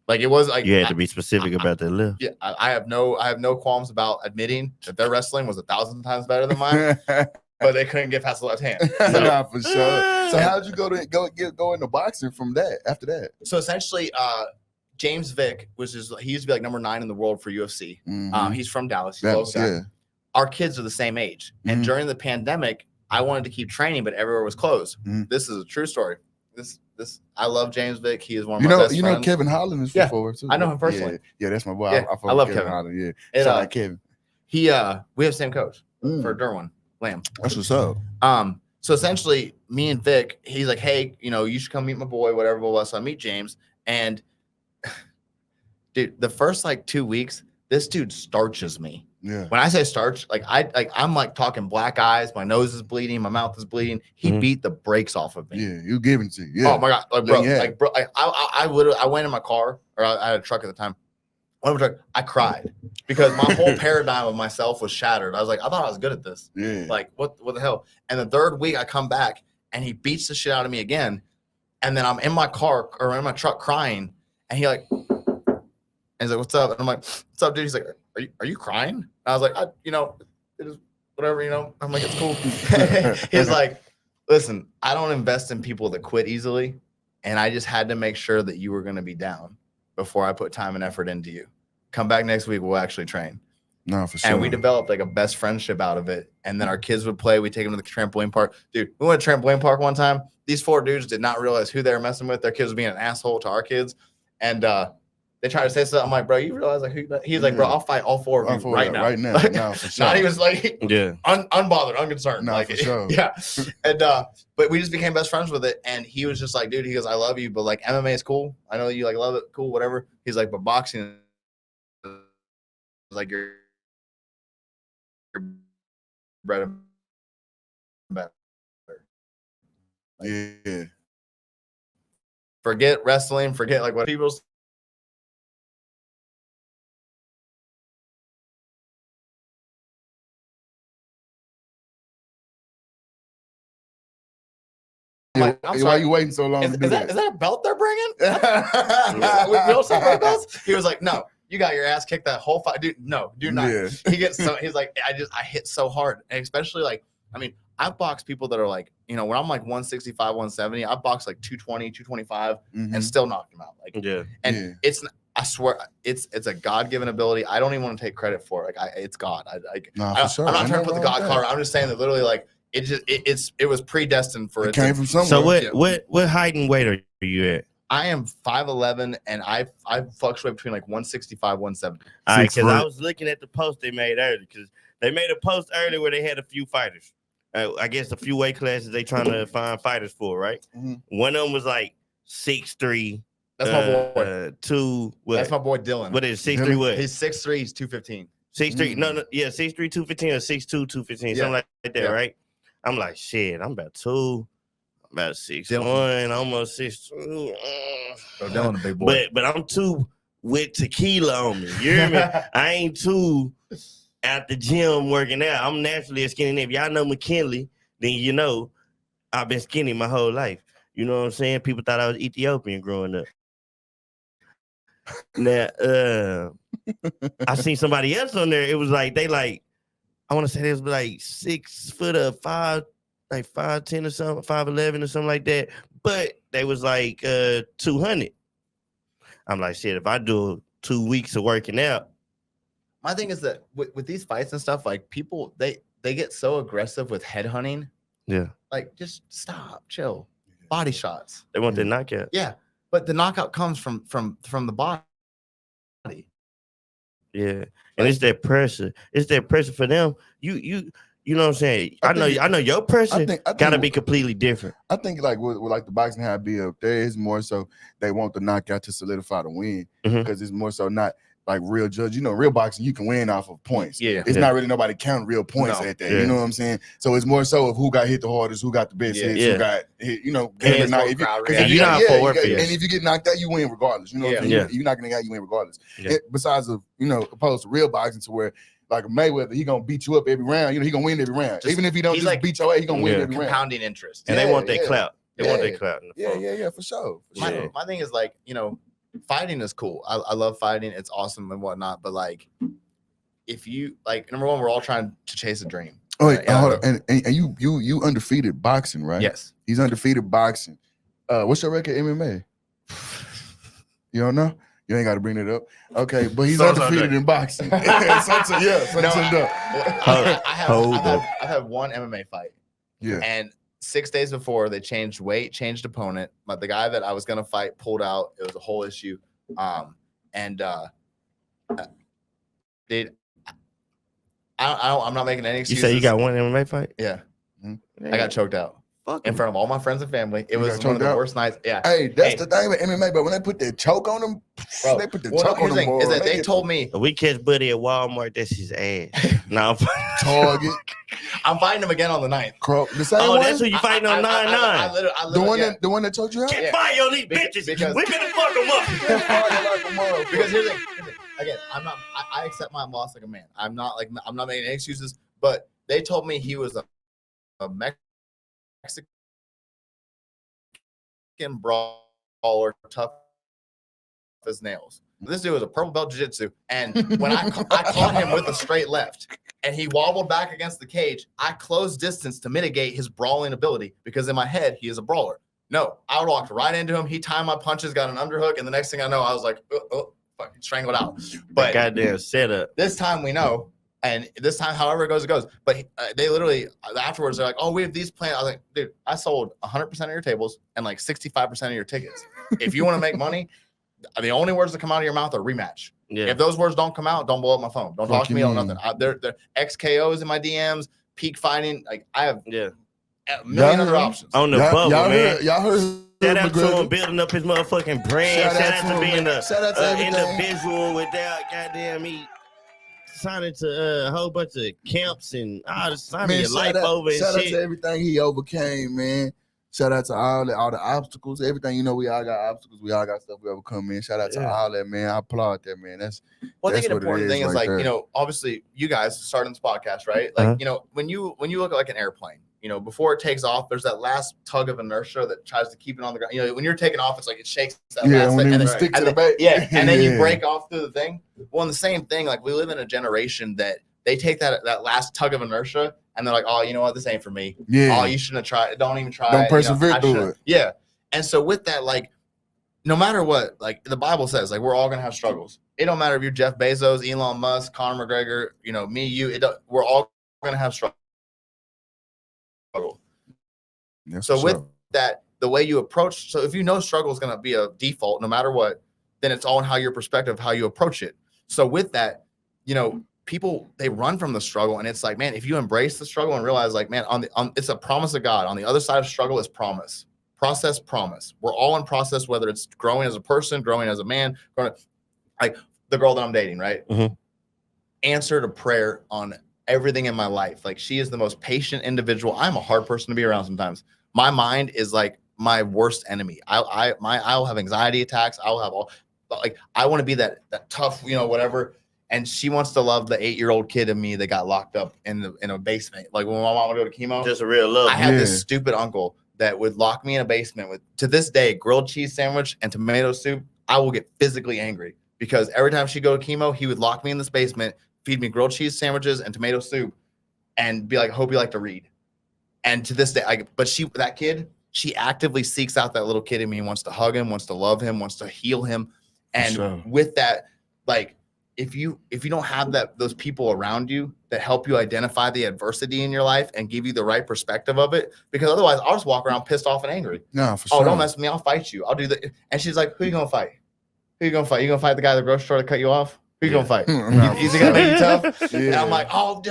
like it was like You had to be specific about that lift. Yeah, I have no qualms about admitting that their wrestling was 1,000 times better than mine, but they couldn't get past the left hand. So, Nah, for sure. So how'd you go into boxing from that? After that, so essentially, James Vick, he used to be like number 9 in the world for UFC. Mhm. He's from Dallas. He's Dallas, local guy. yeah. Our kids are the same age, and Mhm. during the pandemic, I wanted to keep training, but everywhere was closed. Mhm. This is a true story. This I love James Vick. He is one of You my know, best friends. Kevin Holland is Yeah, forward too. I know him personally. Yeah, that's my boy. Yeah, I, fuck I love with Kevin. Holland. Yeah, And, shout out Kevin. we have the same coach Mm. for Derwin Lamb. That's what's up. So essentially, me and Vic, he's like, hey, you should come meet my boy, whatever, blah, blah. So I meet James, and dude, the first like 2 weeks, this dude starches me. Yeah. When I say starch, I'm like talking black eyes, my nose is bleeding, my mouth is bleeding. He Mhm. beat the brakes off of me. Yeah, you giving to. Yeah. Oh my god, bro, Yeah. I literally, I went in my car, or I had a truck at the time. I cried because my whole paradigm of myself was shattered. I was like, I thought I was good at this. Yeah. Like, what the hell? And the third week, I come back and he beats the shit out of me again. And then I'm in my car or in my truck crying, and he's like, what's up? And I'm like, what's up, dude? He's like, are you crying? And I was like, it is whatever, I'm like, it's cool. He's like, listen, I don't invest in people that quit easily, and I just had to make sure that you were going to be down before I put time and effort into you. Come back next week, we'll actually train. No, for sure. And we developed like a best friendship out of it. And then our kids would play. We take them to the trampoline park. Dude, we went to trampoline park one time. These 4 dudes did not realize who they were messing with. Their kids was being an asshole to our kids. And they tried to say something. I'm like, bro, you realize like who? He's like, bro, I'll fight all 4 of you right now. Right now. No, for sure. Not even like Yeah. unbothered, unconcerned. No, like, for sure. Yeah. And but we just became best friends with it. And he was just like, dude, he goes, I love you, but like MMA is cool. I know you like love it, cool, whatever. He's like, but boxing is like your bread and butter. Yeah. Forget wrestling, forget like what people Yeah, I'm why sorry. you waiting so long Is to do that a belt they're bringing? We that? don't celebrate belts. He was like, no, you got your ass kicked that whole fight. Dude, no, do not. Yeah. He's like, I hit so hard. And especially like, I've boxed people that are like, when I'm like 165, 170, I've boxed like 220, 225 Mhm. and still knocked them out. Like, Yeah. and I swear, it's a God-given ability. I don't even want to take credit for it. Like, it's God. Nah, for sure. I'm not Ain't trying to put the nothing wrong God with card. I'm just saying that literally, like, it was predestined for that. it. It came from somewhere. So what height and weight are you at? I am 5'11", and I fluctuate between like 165, 170. All right, 6 because I foot. was looking at the post they made earlier, because they made a post earlier where they had a few fighters. I guess a few weight classes they trying to find fighters for, right? Mhm. One of them was like 6'3". That's my boy. 2 what? That's my boy Dylan. What is 6'3" what? He's 6'3", he's 215. 6'3", no, yeah, 6'3", 215 or 6'2", 215, something like that, Yeah. right? I'm like, shit, I'm about 6'1", almost 6'2". So Dylan, a big boy. But I'm 2 with tequila on me. You hear me? I ain't 2 at the gym working out. I'm naturally a skinny nigga. If y'all know McKinley, then you know I've been skinny my whole life. You know what I'm saying? People thought I was Ethiopian growing up. Now, I seen somebody else on there. It was like I want to say they was like 6 foot or 5, like 5'10" or something, 5'11" or something like that. But they was like 200. I'm like, shit, if I do 2 weeks of working out. My thing is that with these fights and stuff, like people, they get so aggressive with head hunting. Yeah. Like, just stop, chill. Body shots. They want the knockout. Yeah, but the knockout comes from the body. Yeah, and it's that pressure. It's that pressure for them. You know what I'm saying? I know your pressure gotta be completely different. I think like with like the boxing how it be up there is more so they want the knockout to solidify the win Mhm. because it's more so not like real judge. You know, real boxing, you can win off of points. Yeah. It's not really nobody counting real points No. at that. Yeah. You know what I'm saying? So it's more so of who got hit the hardest, who got the best hits, Yeah. who got hit, you know, And game or it's not. more If you, crowd 'cause if reaction. you You're got- not yeah, for you work got- for and if you get knocked out, you win regardless. You know what I'm saying? Yeah. You're not gonna get out, you win regardless. Yeah. Besides of, you know, opposed to real boxing to where like Mayweather, he gonna beat you up every round. You know, he gonna win every round. Just- Even if he don't he's just like- beat your ass, he gonna win Yeah. every round. Compounding interest. And they want their Yeah. clout. They want Yeah. their clout. In the Yeah, phone. for sure. For My, sure. my thing is like, you know, fighting is cool. I love fighting. It's awesome and whatnot. But like, if you like, number one, we're all trying to chase a dream. Oh, wait, Yeah. hold on. And you undefeated boxing, right? Yes. He's undefeated boxing. What's your record MMA? You don't know? You ain't got to bring it up. Okay, but he's Sounds undefeated like- in boxing. Something, yeah, something No, up. I've had one MMA fight. Yeah. And 6 days before, they changed weight, changed opponent. But the guy that I was gonna fight pulled out. It was a whole issue. Dude, I'm not making any You excuses. say you got one MMA fight? Yeah, Mhm. I got choked out Fuck in front of all my friends and family. It You was got one of choked the out? worst nights. Yeah, Hey, that's Hey. the thing with MMA, but when they put that choke on them, Bro, they put the well, choke here's on the them, thing, is boy. that they told me We catch Buddy at Walmart. That's his ass. No, Target, I'm fighting him again on the 9th. the same oh, one. that's who you fighting on 9-9. I literally, The one that choked you out. Get Yeah. fire on these Because- bitches. because- We finna fuck them up. Because here's the thing. Again, I accept my loss like a man. I'm not making any excuses, but they told me he was a Mexican brawler, tough as nails. This dude was a purple belt jiu-jitsu, and when I caught him with a straight left, and he wobbled back against the cage, I closed distance to mitigate his brawling ability because in my head he is a brawler. No, I walked right into him. He timed my punches, got an underhook, and the next thing I know, I was like, fucking strangled out. But But goddamn setup. this time we know, and this time, however it goes, it goes. But they literally afterwards, they're like, "Oh, we have these plans." I was like, "Dude, I sold 100% of your tables and like 65% of your tickets. If you want to make money, the only words that come out of your mouth are rematch. Yeah. If those words don't come out, don't blow up my phone. Don't talk to me on nothing. They're XKOs in my DMs, peak fighting. Like I have Yeah. a million Y'all other heard- options. On the bubble, man. Y'all heard Shout out to McGregor? him building up his motherfucking brand. Shout Shout out out to to him, being man. a Shout out to everything. individual without goddamn me signing to a whole bunch of camps and signing your life over and shout out shit. to everything he overcame, man. Shout out to all the obstacles, everything. You know, we all got obstacles. We all got stuff we overcome, man. Shout out to Yeah. all that, man. I applaud that, man. Well, I That's think an what it important is thing is right like, there. you know, obviously you guys starting this podcast, right? Like, Uh-huh. you know, when you look at like an airplane, you know, before it takes off, there's that last tug of inertia that tries to keep it on the ground. You know, when you're taking off, it's like it shakes that Yeah, last when bit, you and then- stick to and the then- back. Yeah, and then you Yeah. break off through the thing. Well, and the same thing, like we live in a generation that they take that last tug of inertia and they're like, oh, you know what, this ain't for me. Yeah. Oh, you shouldn't have tried. Don't even try. Don't it, persevere I through shouldn't- it. Yeah. And so with that, like, no matter what, like the Bible says, like we're all gonna have struggles. It don't matter if you're Jeff Bezos, Elon Musk, Conor McGregor, you know, me, you. We're all gonna have struggle. That's So for with sure. that, the way you approach, so if you know struggle is gonna be a default, no matter what, then it's all in how your perspective, how you approach it. So with that, you know, people they run from the struggle, and it's like, man, if you embrace the struggle and realize, like, man, it's a promise of God. On the other side of struggle is promise. Process, promise. We're all in process, whether it's growing as a person, growing as a man, like the girl that I'm dating, right? Mhm. Answered a prayer on everything in my life. Like she is the most patient individual. I'm a hard person to be around sometimes. My mind is like my worst enemy. I'll have anxiety attacks. I'll have all like I want to be that tough, you know, whatever. And she wants to love the 8-year-old kid in me that got locked up in a basement. Like when my mom would go to chemo, Just a real love. I had Yeah. this stupid uncle that would lock me in a basement with, to this day, grilled cheese sandwich and tomato soup. I will get physically angry because every time she go to chemo, he would lock me in this basement, feed me grilled cheese sandwiches and tomato soup, and be like, "Hope you like to read." And to this day, that kid, she actively seeks out that little kid in me and wants to hug him, wants to love him, wants to heal him. And sure. with that, like, if you don't have those people around you that help you identify the adversity in your life and give you the right perspective of it, because otherwise I'll just walk around pissed off and angry. No, for Oh, sure. don't mess with me. I'll fight you. I'll do that. And she's like, who you gonna fight? Who you gonna fight? You gonna fight the guy at the grocery store to cut you off? Who you gonna fight? No, Is for he gonna sure. make you tough? Yeah. And I'm like, oh,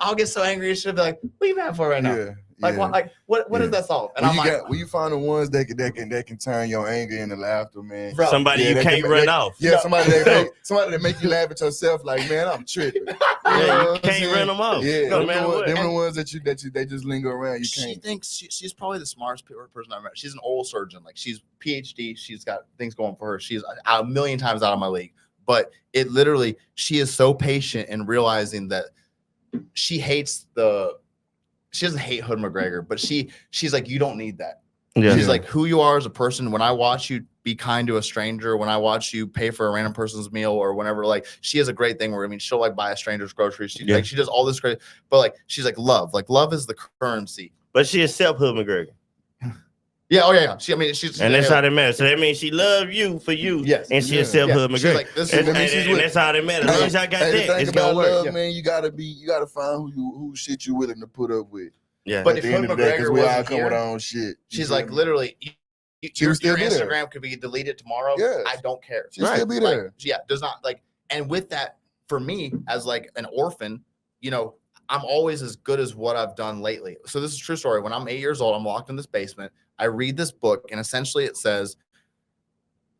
I'll get so angry. She'll be like, what are you mad for right now? Yeah. Like, Yeah. what does that solve? And When you find the ones that can turn your anger into laughter, man. Bro, somebody you can't run off. Yeah, No. somebody that make you laugh at yourself. Like, man, I'm tripping. Yeah, you can't run them off. Yeah, No them matter what. the ones that they just linger around. You she can't. thinks she's probably the smartest person I've met. She's an oral surgeon. Like, she's PhD. She's got things going for her. She's a million times out of my league. But it literally, she is so patient in realizing that she doesn't hate Hood McGregor, but she's like, you don't need that. Yeah. She's like, who you are as a person. When I watch you be kind to a stranger, when I watch you pay for a random person's meal or whenever, like, she has a great thing where, I mean, she'll like buy a stranger's groceries. She like, she does all this great, but like, she's like, love is the currency. But she accepts Hood McGregor. Yeah. Oh yeah. She's And that's how they matter. So that means she loves you for you. Yes. And she accepts Hood McGregor. She's like, and that's how they matter. As long as I got that, it's gonna work. Love, man, you gotta find who shit you willing to put up with. Yeah. But At if the end Hood of the day, because McGregor we all wasn't come with our here, own shit. she's like, literally, She would still your be there. Instagram could be deleted tomorrow. Yes. I don't care. She'll still be there. Like, does not like. And with that, for me as like an orphan, you know, I'm always as good as what I've done lately. So this is a true story. When I'm 8 years old, I'm locked in this basement. I read this book, and essentially it says,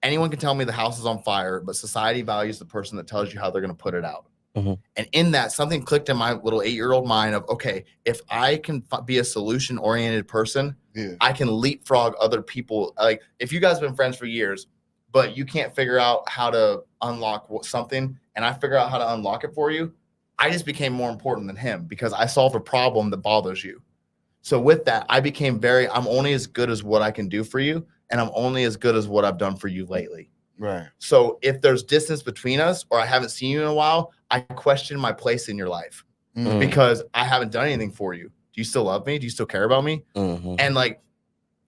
anyone can tell me the house is on fire, but society values the person that tells you how they're going to put it out. Mm-hmm. And in that, something clicked in my little 8-year-old mind of, okay, if I can be a solution-oriented person, I can leapfrog other people. Like, if you guys have been friends for years, but you can't figure out how to unlock something, and I figure out how to unlock it for you, I just became more important than him because I solved a problem that bothers you. So with that, I became I'm only as good as what I can do for you, and I'm only as good as what I've done for you lately. Right. So if there's distance between us or I haven't seen you in a while, I question my place in your life because I haven't done anything for you. Do you still love me? Do you still care about me? And like,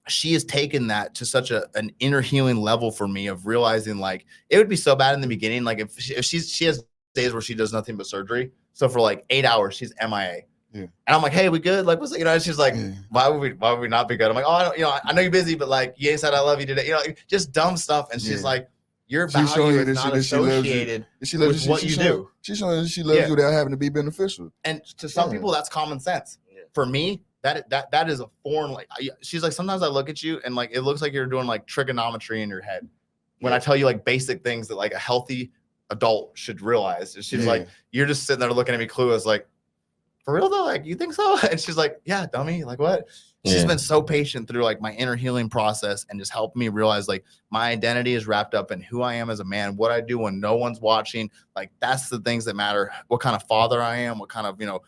she has taken that to such an inner healing level for me of realizing, like, it would be so bad in the beginning. Like, if she has days where she does nothing but surgery. So for like 8 hours, she's MIA. Yeah. And I'm like, hey, we good? Like, what's, you know, she's like, why would we not be good? I'm like, oh, I don't, you know, I know you're busy, but like, you ain't said I love you today. You know, just dumb stuff. And she's like, your value is not associated with what you do. She's showing that she loves you without having to be beneficial. And to some people, that's common sense. Yeah. For me, that is a foreign, like, she's like, sometimes I look at you and like, it looks like you're doing like trigonometry in your head. When I tell you like basic things that like a healthy adult should realize. And she's like, you're just sitting there looking at me clueless, like, for real though? Like, you think so? And she's like, yeah, dummy. Like, what? She's been so patient through like my inner healing process and just helped me realize like my identity is wrapped up in who I am as a man, what I do when no one's watching. Like, that's the things that matter. What kind of father I am, what kind of, you know,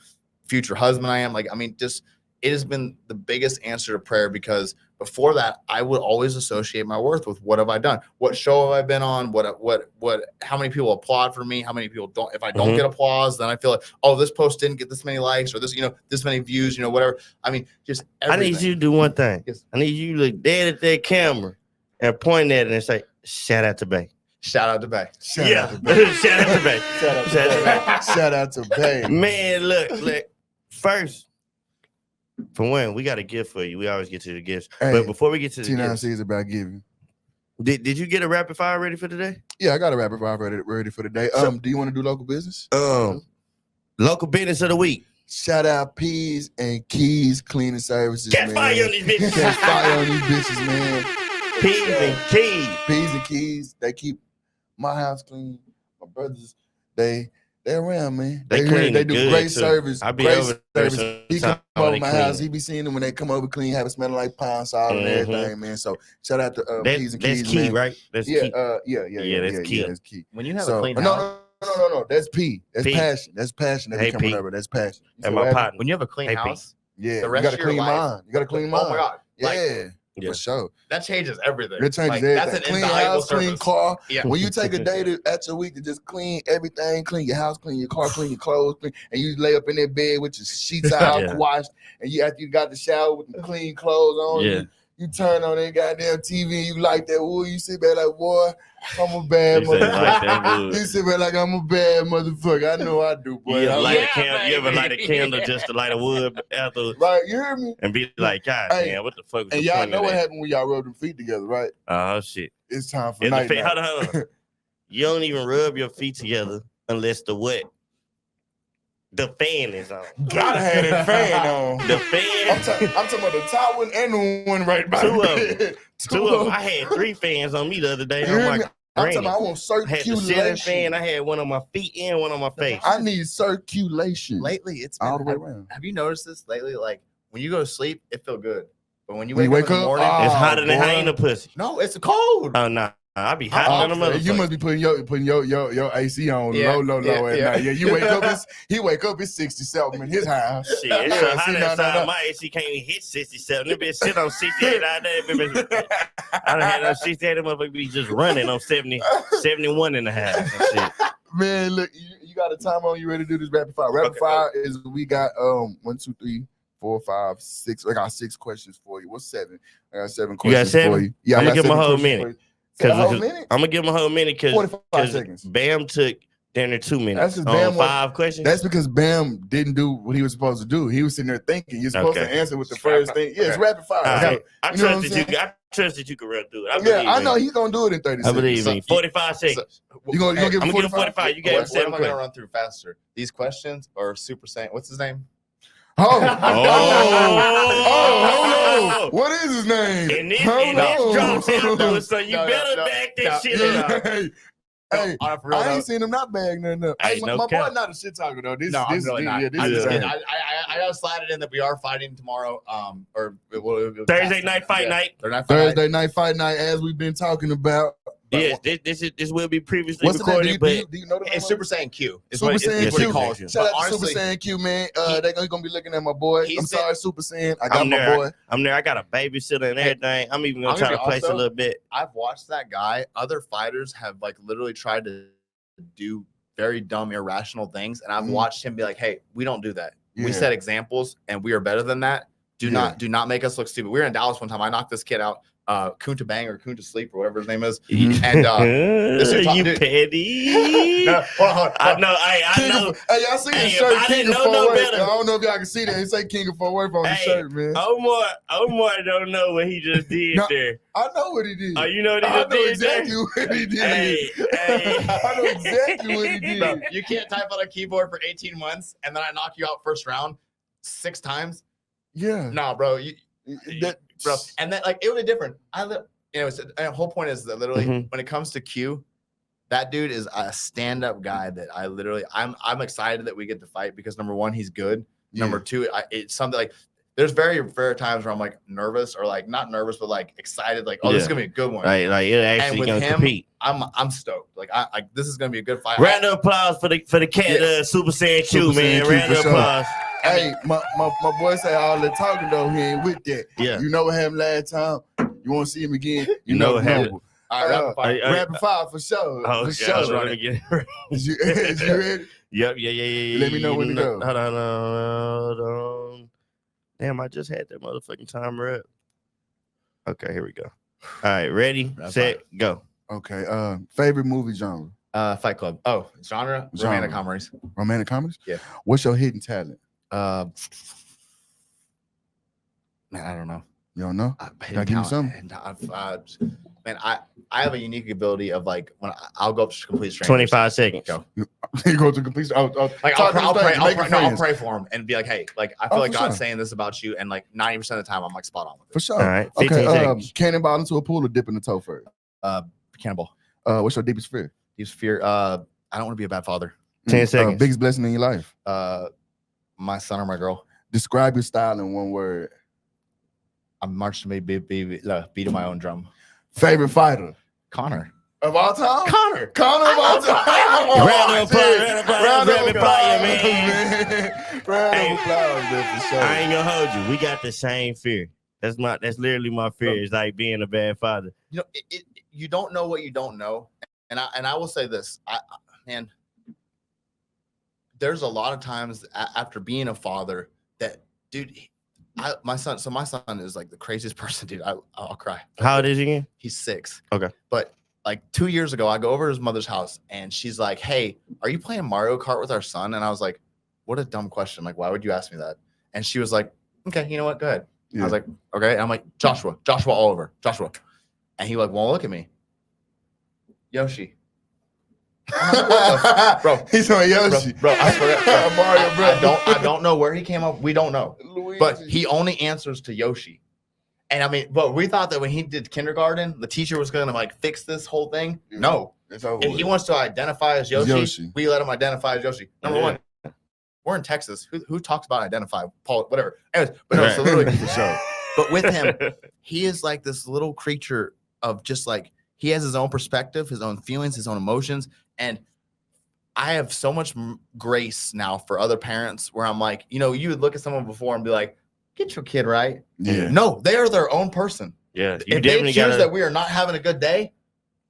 future husband I am. Like, I mean, just, it has been the biggest answer to prayer because before that, I would always associate my worth with what have I done? What show have I been on? How many people applaud for me? How many people don't? If I don't get applause, then I feel like, oh, this post didn't get this many likes or this, you know, this many views, you know, whatever. I mean, just everything. I need you to do one thing. Yes. I need you to look dead at that camera and point at it and say, shout out to Bay. Shout out to Bay. Shout out to Bay. Shout out to Bay. Man, look, first, for one, we got a gift for you. We always get to the gifts. Hey, but before we get to the gifts, T9C is about giving. Did you get a rapid fire ready for today? Yeah, I got a rapid fire ready for today. Do you want to do local business? Local business of the week. Shout out P's and Keys Cleaning Services. Catch fire on these bitches. Catch fire on these bitches, man. P's and Keys. P's and Keys. They keep my house clean. My brothers, they're around, man. They clean. They do good great too. service. I be great over there. service. He come over my house. He be seeing them when they come over clean, have it smelling like pine salt and everything, man. So shout out to P's and Keys. That's key, man. right? That's yeah, key. That's key. Yeah, that's key. When you have a clean house. No. That's P. That's P. passion. That's passion. That's coming P. over. That's passion. And my partner. When you have a clean house, yeah, the you rest got to of your clean life, mind. You got to clean mind. Oh my God. Yeah. For sure. That changes everything. It changes like, everything. That's an clean invaluable house, service. clean car. Yeah. When you take a day at your week to just clean everything, clean your house, clean your car, clean your clothes, clean, and you lay up in that bed with your sheets out washed, and you after you got the shower with the clean clothes on, you turn on that goddamn TV and you like that wood. You sit back like, boy, I'm a bad motherfucker. You sit back like I'm a bad motherfucker. I know I do, boy. You ever light a candle just to light a wood after? Right, you hear me? And be like, God damn, what the fuck? And y'all know what happened when y'all rub them feet together, right? Oh shit! It's time for night. Hold on. You don't even rub your feet together unless the what? The fan is on. Gotta have that fan on. The fan. I'm talking about the top one and the one right by Two the of them. bed. Two of them. I had 3 fans on me the other day. You On hear my me? I'm talking granny. about I want I had the ceiling fan. circulation. I had one on my feet and one on my face. I need circulation. Lately, it's all the been, way around. have you noticed this lately? Like when you go to sleep, it feel good, but when you When wake you up in the wake up, morning, It's Oh, hotter than boy. hyena pussy. no, it's cold. Oh no, I be hot than a motherfucker. You must be putting your AC on low at night. Yeah, you wake up. He wake up. It's 67 in his house. Shit, Yeah, it's so hot see, no. outside. My AC can't even hit 67. It been sit on 68 all day. I done had on 68. That motherfucker be just running on 70, 71 in the house and shit. Man, look, you got a timer on. You ready to do this rapid fire? Rapid fire is we got 1, 2, 3, 4, 5, 6. I got 6 questions for you. What's 7? I got 7 questions for you. Yeah, I'm I gonna got give him a 7 whole questions minute. for you. A whole minute? I'm gonna give him a whole minute 45 because seconds. Bam took down there 2 minutes. That's 'cause Bam 5 questions. That's because Bam didn't do what he was supposed to do. He was sitting there thinking. You're supposed to answer with the first thing. Yeah, it's rapid fire. Right. I You know trust that you. I trust that you can run through it. Yeah, I know he's gonna do it in 30 I seconds. believe me. 45 seconds. You gonna give I'm him gonna give him 45? 45. You gave him What 7 am I gonna questions. run through faster? These questions or Super Saiyan? What's his name? Hold on. Oh. What is his name? And this drops afterwards, so you No, better no, back no, that shit no, up. Hey, I ain't seen him not bag nothing up. Hey, Ain't my no boy cap. not a shit talker though. This No, I'm is really not. this I is just him. I got slided in that we are fighting tomorrow. Or Thursday night fight night. Thursday night fight night, as we've been talking about. Yes, this will be previously What's the name? recorded, but Do you know the name? It's Super Saiyan Q. It's Super what Saiyan it's what he Q. calls it. Shout But out to Super honestly, Saiyan Q, man. They're gonna be looking at my boy. He I'm said- sorry, Super Saiyan. I got I'm my there. boy. I'm there. I got a babysitter and everything. I'm even gonna I'm try gonna to be place a also- little bit. I've watched that guy. Other fighters have like literally tried to do very dumb, irrational things, and I've watched him be like, "Hey, we don't do that. We Yeah. set examples, and we are better than that. Do not make us look stupid." We were in Dallas one time. I knocked this kid out, Kunta Bang or Kunta Sleep or whatever his name is, and this is you dude- petty. No, hold on. I know. I know. Hey, y'all see his Hey, shirt, I King didn't of know no Fort Worth. better. I don't know if y'all can see that. It say King of Fort Worth on the Hey, shirt, man. Omar don't know what he just did No, there. I know what he did. Oh, you know what he I just know did exactly what he did. Hey. I know exactly what he did. Bro, you can't type on a keyboard for 18 months and then I knock you out first round 6 times. Yeah. Nah, bro. That- Bro, and that like it would be different. The whole point is that literally when it comes to Q, that dude is a stand-up guy that I'm excited that we get to fight because number one, he's good. Yeah. Number two, it's something like there's very rare times where I'm like nervous or like not nervous, but like excited, like, oh, this is gonna be a good one. Right, like it And actually with gonna him, compete. I'm stoked. Like I this is gonna be a good fight. Round of applause for the cat, Super Saiyan Q, Super man. Saiyan Q, Round for of sure. applause. Hey, my boy say all the talking though, he ain't with that. Yeah. You know what happened last time? You want to see him again? You know what happened. Noble. All right, rapid fire. Rapid fire for sure. Oh, For God, sure. let me get it. Is you ready? Yep, yeah. Let me know when to go. Hold on. Damn, I just had that motherfucking timer up. Okay, here we go. All right, ready, set, go. Okay. Favorite movie genre? Fight Club. Oh, genre? Romantic comedies. Romantic comedies? Yeah. What's your hidden talent? Man, I don't know. You don't know? Can give you something? Man, I have a unique ability of like when I'll go up to complete strangers. 25 seconds. Go. You go to complete. Like I'll pray for him and be like, hey, like I feel like for God's sure. saying this about you, and like 90% of the time I'm like spot on with it. For sure. All right, 15 Okay. seconds. Cannonball into a pool or dip in the toe first? Cannibal. What's your deepest fear? He's fear. I don't want to be a bad father. 10 seconds. Biggest blessing in your life? My son or my girl. Describe your style in one word. I'm marching to beating my own drum. Favorite fighter Connor. of all time? Connor. Connor of all time. Round of applause, Round of rapid applause, fire, man. Round Hey, of applause, man, for sure. I ain't gonna hold you. We got the same fear. That's literally my fear. It's like being a bad father. You know, you don't know what you don't know, and I will say this, man. There's a lot of times after being a father that, dude, my son is like the craziest person, dude. I'll cry. How old is he again? He's 6. Okay. But like 2 years ago, I go over to his mother's house and she's like, "Hey, are you playing Mario Kart with our son?" And I was like, "What a dumb question. Like, why would you ask me that?" And she was like, "Okay, you know what? Go ahead." Yeah. I was like, "Okay." And I'm like, Joshua all over. Joshua. And he like won't look at me. Yoshi. Bro, he's on Yoshi. Bro, I swear, Mario Bros. I don't know where he came up. We don't know. Luigi. But he only answers to Yoshi. And I mean, but we thought that when he did kindergarten, the teacher was gonna like fix this whole thing. Yeah. No. It's over If with. he wants to identify as Yoshi, we let him identify as Yoshi. Number one, we're in Texas. Who talks about identify? Paul, whatever. Anyways, but no, so literally, but with him, he is like this little creature of just like he has his own perspective, his own feelings, his own emotions, and I have so much grace now for other parents where I'm like, you know, you would look at someone before and be like, get your kid right. Yeah. No, they are their own person. Yeah. If they choose that we are not having a good day,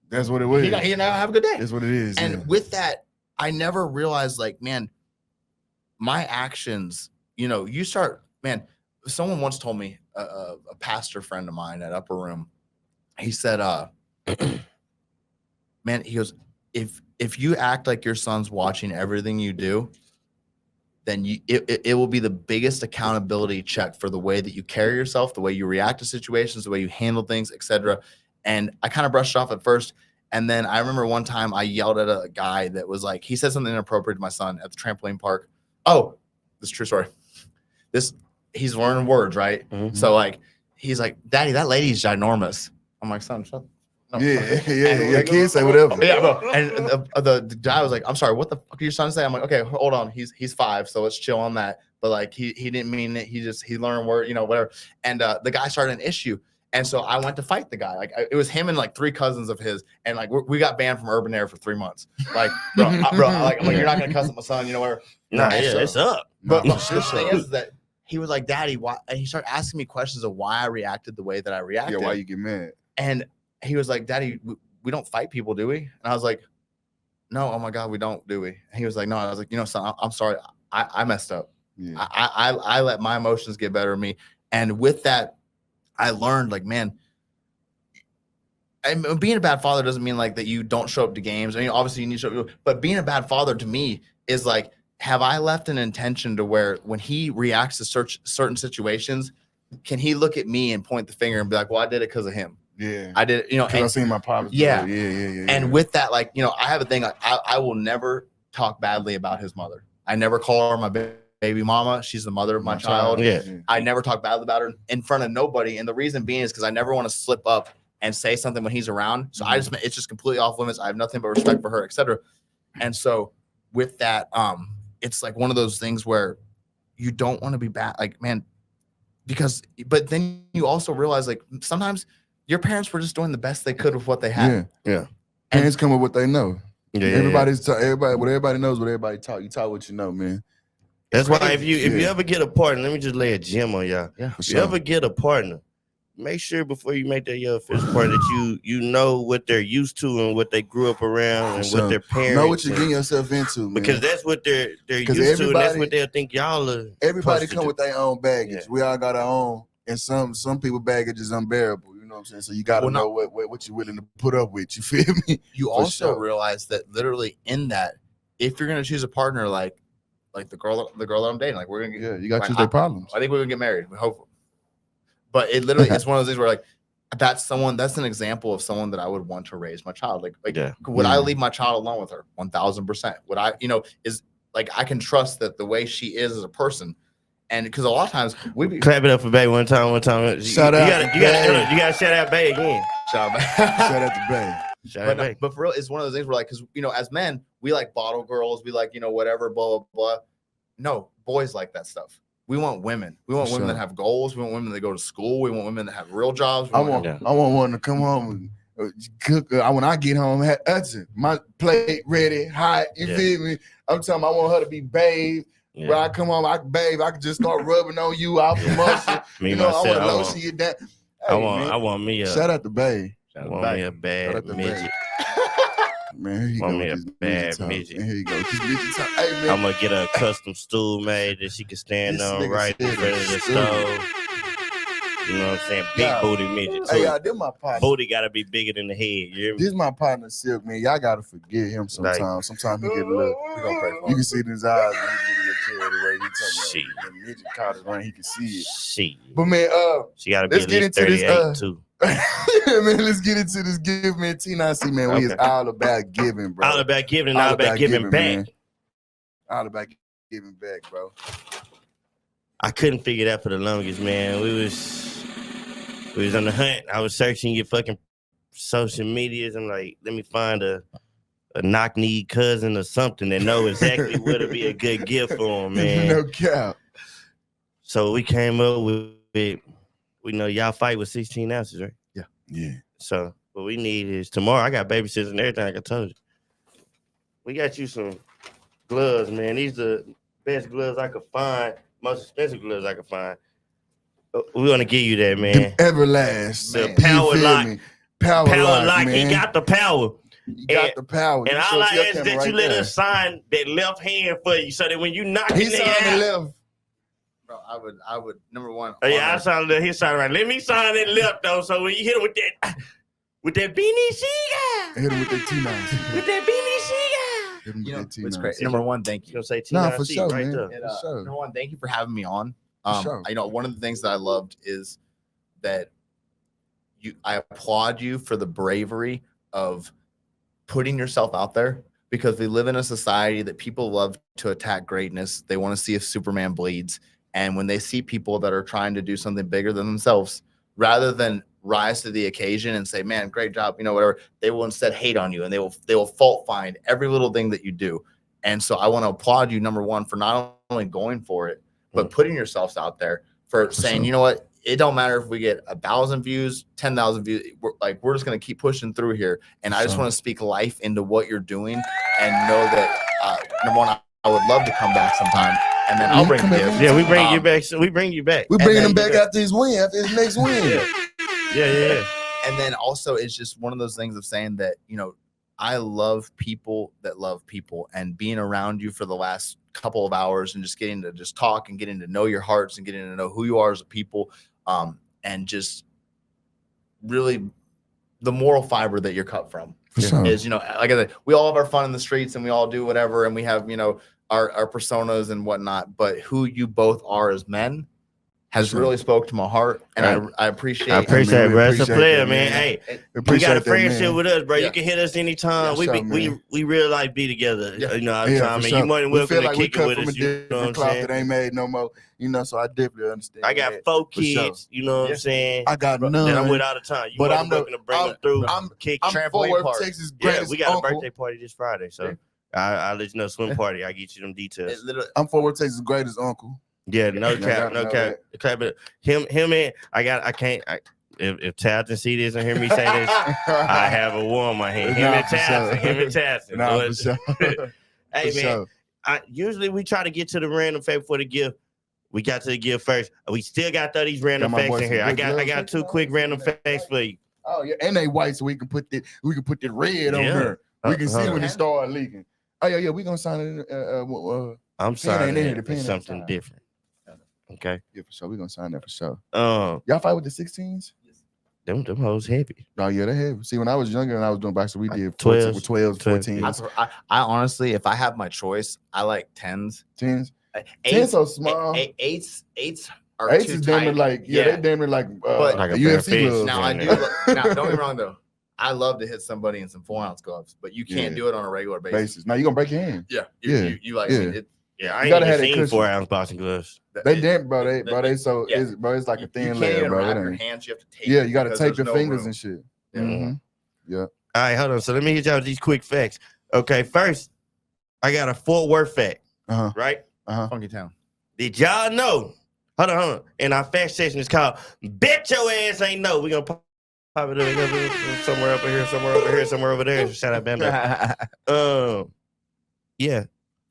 that's what it was. he not have a good day. That's what it is. And with that, I never realized like, man, my actions, you know, you start, man, someone once told me, a pastor friend of mine at Upper Room, he said, man, he goes, if you act like your son's watching everything you do, then it will be the biggest accountability check for the way that you carry yourself, the way you react to situations, the way you handle things, etc. And I kind of brushed off at first. And then I remember one time I yelled at a guy that was like, he said something inappropriate to my son at the trampoline park. Oh, this is a true story. He's learning words, right? Mm-hmm. So like, he's like, Daddy, that lady's ginormous. I'm like, son, shut. No. Yeah. Kids say whatever. Yeah, bro. And the guy was like, I'm sorry, what the fuck are your son say? I'm like, okay, hold on. He's 5, so let's chill on that. But like, he didn't mean it. He learned word, you know, whatever. And the guy started an issue. And so I went to fight the guy. Like it was him and like 3 cousins of his, and like we got banned from Urban Air for 3 months. Like, bro, I'm like, you're not gonna cuss at my son, you know where? Nah, yeah, it's up. But the thing is that he was like, Daddy, why? And he started asking me questions of why I reacted the way that I reacted. Yeah, why you get mad? And he was like, Daddy, we don't fight people, do we? And I was like, no, oh my God, we don't, do we? And he was like, no. I was like, you know, son, I'm sorry, I messed up. Yeah. I let my emotions get better of me, and with that, I learned like, man, and being a bad father doesn't mean like that you don't show up to games. I mean, obviously you need to show up, but being a bad father to me is like, have I left an intention to where when he reacts to certain situations, can he look at me and point the finger and be like, well, I did it because of him. Yeah, I did, you know, and I've seen my pops. Yeah. Yeah. And with that, like, you know, I have a thing, like, I will never talk badly about his mother. I never call her my baby mama. She's the mother of my child. Yeah. I never talk badly about her in front of nobody. And the reason being is because I never want to slip up and say something when he's around. So it's just completely off limits. I have nothing but respect for her, etc. And so with that, it's like one of those things where you don't want to be bad, like, man, but then you also realize like sometimes your parents were just doing the best they could with what they had. Yeah. Parents come with what they know. Yeah. Everybody what everybody knows, what everybody taught. You taught what you know, man. That's why if you ever get a partner, let me just lay a gem on y'all. Yeah. If you ever get a partner, make sure before you make that your official partner that you know what they're used to and what they grew up around and what their parents know what you're getting yourself into, man. Because that's what they're used to, and that's what they'll think y'all are. Everybody come with their own baggage. Yeah. We all got our own, and some people baggage is unbearable. You know what I'm saying? So you got to know what you're willing to put up with. You feel me? You also realize that literally in that, if you're gonna choose a partner like the girl that I'm dating, like we're gonna get, you got to choose their problems. I think we're gonna get married. We hope. But it literally it's one of those things where like that's an example of someone that I would want to raise my child. Would I leave my child alone with her? 1000%. Would I, is like I can trust that the way she is as a person, and because a lot of times we clap it up for Bay one time. Shout out, you gotta shout out Bay again. Shout out to Bay. But for real, it's one of those things where like, because as men, we like bottle girls, we like whatever, blah blah blah. No, boys like that stuff. We want women. We want women that have goals. We want women that go to school. We want women that have real jobs. I want one to come home and cook. When I get home, my plate ready, hot. You feel me? I'm telling you, I want her to be bathed. Yeah. When I come home, I can just start rubbing on you out the muscle. I want to lotion you down. Hey, I want me a shout out to Babe. I want me a bad midget. Man, here you want go. Me a bad midget. Here you go. Hey, man. I'm gonna get a custom stool made that she can stand on right in front of the stove. You know what I'm saying? Big booty midget. Hey, y'all, this my partner. Booty gotta be bigger than the head. This is my partner, Silk, man. Y'all gotta forgive him sometimes. Sometimes he get a little. You can see it in his eyes when he get a little carried away. Shit. The midget caught us when he can see it. Shit. But man, She got to be let's at get least into this, 38 too. man, let's get into this give, man. T9C, man, we is all about giving, bro. All about giving and all about giving back. Man. All about giving back, bro. I couldn't figure it out for the longest, man. We was on the hunt. I was searching your fucking social medias. I'm like, let me find a knock-kneed cousin or something that know exactly what would be a good gift for him, man. No cap. So we came up with, we know y'all fight with 16 ounces, right? Yeah. Yeah. So what we need is tomorrow. I got babysitters and everything, like I told you. We got you some gloves, man. These are the best gloves I could find, most expensive gloves I could find. We want to give you that, man. The Everlast. The power lock. Power lock, man. He got the power. You got the power. And all I ask is that you let us sign that left hand for you so that when you knock he it signed the out. left. Bro, I would number one. Oh, yeah, I signed the his side right. Let me sign that left though. So when you hit him with that beanie she got. Hit him with that T9. With that beanie she got. Hit him with that T9. It's great. Number one, thank You you. gonna say T9C Nah, for sure, right man. there. For sure. Number one, thank you for having me on. Sure. You know, one of the things that I loved is that I applaud you for the bravery of putting yourself out there, because we live in a society that people love to attack greatness. They want to see if Superman bleeds. And when they see people that are trying to do something bigger than themselves, rather than rise to the occasion and say, man, great job, you know, whatever, they will instead hate on you, and they will fault find every little thing that you do. And so I want to applaud you, number one, for not only going for it, but putting yourselves out there, for saying, sure. you know what, it don't matter if we get 1,000 views, 10,000 views. We're just going to keep pushing through here. And I just want to speak life into what you're doing, and know that, number one, I would love to come back sometime, and then I'll bring gifts. Yeah, we bring you back. So we bring you back. We bringing him back after his win, after his next win. Yeah. And then also, it's just one of those things of saying that, you know, I love people that love people, and being around you for the last couple of hours and just getting to just talk and getting to know your hearts and getting to know who you are as a people, and just really the moral fiber that you're cut from is, you know, like I said, we all have our fun in the streets and we all do whatever, and we have, you know, our personas and whatnot, but who you both are as men has really spoke to my heart, and I appreciate it. I appreciate it, bro. It's a player, man. man. Hey, we got a friendship with us, bro. You can hit us anytime. We real life be together. You know, man. You more than welcome to kick it with us. You know what I'm saying? That ain't made no more. You know, so I definitely understand. I got 4 kids. You know what I'm saying? I got none. That I'm with all the time. You but I'm welcome to bring them through. I'm trampoline Fort Worth, park. Texas greatest we got uncle. a birthday party this Friday, so I'll let you know. Swim party. I'll get you them details. I'm Fort Worth, Texas greatest uncle. Yeah, no cap. But him and if Townsend see this and hear me say this, I have a war on my hand. Him and Townsend. Nah, for sure. Hey, For man, sure. usually we try to get to the random fact for the gift. We got to the gift first. We still got 30 random facts in here. I got 2 quick random facts for you. Oh yeah, and they white, so we can put the red on there. We can see when it start leaking. Oh yeah, we gonna sign it. I'm signing it. It's Something different. Okay. Yeah, for sure. We gonna sign that for sure. Y'all fight with the 16s? Them hoes heavy. Oh yeah, they heavy. See, when I was younger and I was doing boxing, we did 12s, 14s. I honestly, if I have my choice, I like 10s. 10s. 10s so small. 8s are 8s too is damn near tight. like they damn near like Like a UFC gloves. Now I do. Now don't get me wrong though. I love to hit somebody in some 4-ounce gloves, but you can't do it on a regular basis. Now you gonna break your hand. Yeah. You like it. Yeah, I You gotta ain't have even that seen cushion. 4-ounce boxing gloves. They damn, bro. It's like a thin layer, bro. Wrap your hands. You have to tape. Yeah, you gotta tape your no fingers room. and shit. Yeah. Mm-hmm. Yeah. All right, hold on. So let me hit y'all with these quick facts. Okay, first, I got a Fort Worth fact. Right? Funky Town. Did y'all know? Hold on. And our fact session is called Bet Your Ass Ain't Know. We're gonna pop it up somewhere up here, somewhere over here, somewhere over there. Shout out Bam. Yeah,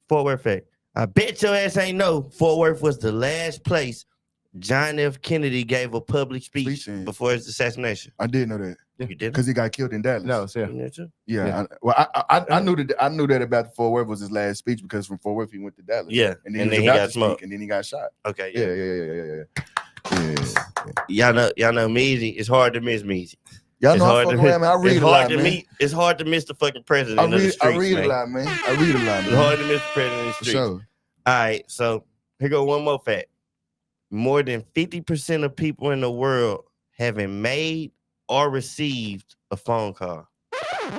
Fort Worth fact. I bet your ass ain't know Fort Worth was the last place John F. Kennedy gave a public speech before his assassination. I did know that. You did? Because he got killed in Dallas. No, yeah. I knew that about Fort Worth was his last speech, because from Fort Worth he went to Dallas. Yeah, and then he got smoked, and then he got shot. Okay. Yeah. Y'all know Measy. It's hard to miss Measy. Y'all know I read a lot, man. It's hard to miss the fucking president. I read a lot, man. It's hard to miss the president in the streets. Sure. All right, so Here go one more fact. More than 50% of people in the world haven't made or received a phone call.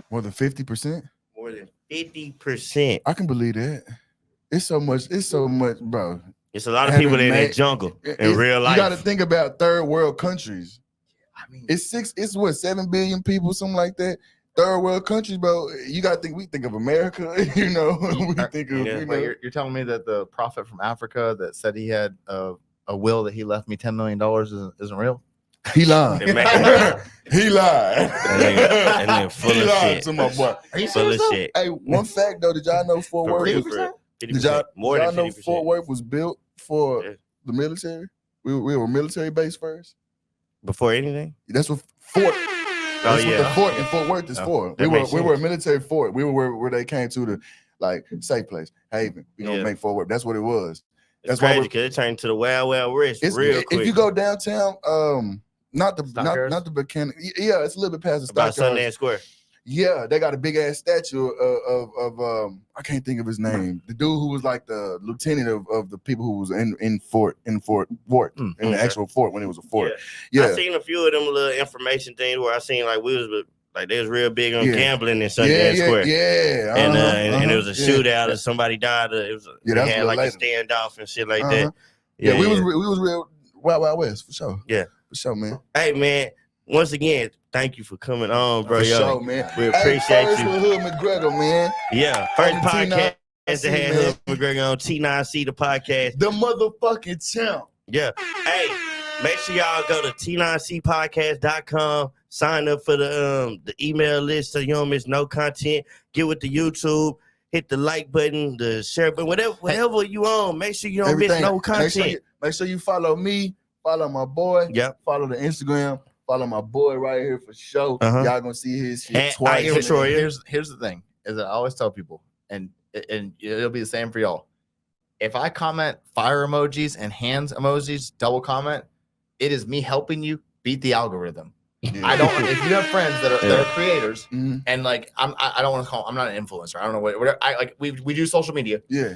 More than 50%? More than 50%. I can believe that. It's so much, bro. It's a lot of people in that jungle in real life. You got to think about third world countries. I mean, It's what, 7 billion people, something like that. Third world countries, bro. You got to think. We think of America, you know. We think of. Yeah. You know. Wait, you're telling me that the prophet from Africa that said he had a will that he left me $10 million isn't real? He lied. He lied. That nigga full He of lied shit. to my boy. Are you Full serious? of shit. Hey, one fact though, did y'all know Fort Worth? Did y'all know 50%. Fort Worth was built for Yeah. the military? We were military base first. Before anything? That's what Fort. Oh, That's what yeah. the fort in Fort Worth is for. that We makes were a sense. military fort. We were where they came to the safe place, Haven. We gonna Yeah. make Fort Worth. That's what it was. It's That's why crazy we're- because it turned into the Wild Wild West It's, real quick. if you go downtown, not the Stockyards? mechanic. Yeah, it's a little bit past the About Stockyards. Sundance Square. Yeah, they got a big ass statue of I can't think of his name. The dude who was like the lieutenant of the people who was in Fort in the actual fort when it was a fort. Yeah, I seen a few of them little information things where I seen like we was like they was real big on Yeah. gambling in Sundance Square. Yeah, And it was a shootout and somebody died. It was Yeah, they that's had a like little a standoff and shit like Uh-huh. that. Yeah, we was real Wild Wild West for sure. Yeah. For sure, man. Hey man, once again, thank you for coming on, bro. For Yo, sure, man. we appreciate first you. with Hood McGregor, man. Yeah, first On podcast T9C, that had man. Hood McGregor on T9C the podcast. The motherfucking champ. Yeah. Hey, make sure y'all go to T9Cpodcast.com. Sign up for the email list so you don't miss no content. Get with the YouTube. Hit the like button, the share button, whatever you on. Make sure you don't miss no content. Make sure you follow me, follow my boy, Yep. follow the Instagram, follow my boy right here for sure. Uh-huh. Y'all gonna see his shit And twice. I am Troy. Here's the thing is that I always tell people, and it'll be the same for y'all. If I comment fire emojis and hands emojis, double comment, it is me helping you beat the algorithm. Yeah. I don't. If you have friends that are creators, Mhm. and like I don't want to call. I'm not an influencer. I don't know what. I like. We do social media. Yeah.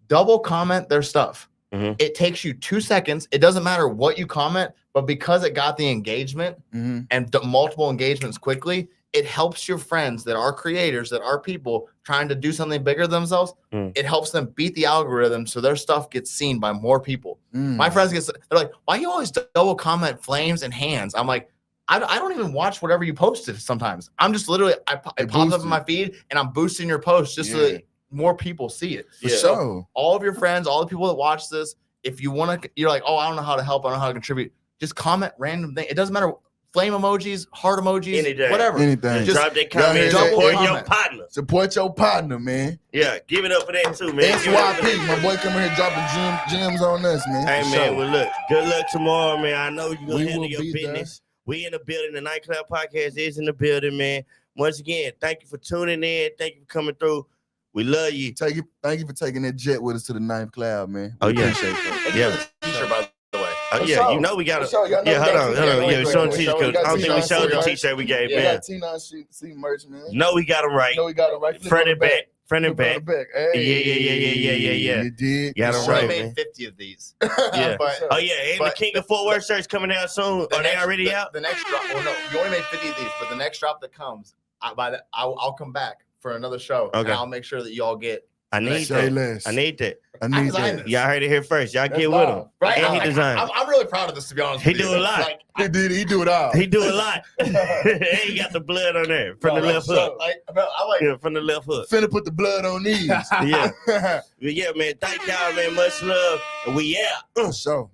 Double comment their stuff. Mhm. It takes you 2 seconds. It doesn't matter what you comment, but because it got the engagement Mm-hmm. and multiple engagements quickly, it helps your friends that are creators, that are people trying to do something bigger than themselves. Mm. It helps them beat the algorithm so their stuff gets seen by more people. Mm. My friends they're like, why you always double comment flames and hands? I'm like, I don't even watch whatever you posted sometimes. I'm just literally, it pops up in my feed and I'm boosting your post just so that more people see it. For sure. All of your friends, all the people that watch this, if you want to, you're like, oh, I don't know how to help. I don't know how to contribute. Just comment random thing. It doesn't matter. Flame emojis, heart emojis, Anything. whatever. Anything. Just drop that comment. hear that? Support Comment. your partner. Support your partner, man. Yeah, give it up for that too, man. Give it up for SYP, that. my boy coming here dropping gems on us, man. Hey for man, sure. well look, good luck tomorrow, man. I know you're We gonna handle will your be business. We in the building. The Nightclub Podcast is in the building, man. Once again, thank you for tuning in. Thank you for coming through. We love you. Thank you for taking that jet with us to the ninth cloud, man. Oh, We yeah. appreciate that. Yeah. T-shirt, by the way. Oh For yeah, sure. you know we got For to. sure. Y'all know Yeah, we hold got on. T-shirts. Yeah, we showing We t-shirt. got I don't think we T9C showed the merch. t-shirt we gave, We man. got T9C merch, man. No, we got them right. No, we got it right. Front and back. Front and Flip on back. the back. Hey, Yeah. You did. Got For them We right, only man. made 50 of these. Yeah. But Oh yeah, and the But- King of Fort Worth shirts coming out soon. Are they already out? The next drop. Well, no, you only made 50 of these, but the next drop that comes, I'll come back for another show, and Okay. I'll make sure that y'all get. I need Say that. less. I need that. I need designed that. this. Y'all heard it here first. Y'all That's get with live. him. Right? And he I'm designed. I'm really proud of this, to be honest. He with you. do a lot. Like, He do it all. He do a lot. And he got the blood on there from the left hook. I like. Yeah, from the left hook. Finna put the blood on these. Yeah. But yeah, man. Thank y'all, man. Much love. And we out. So.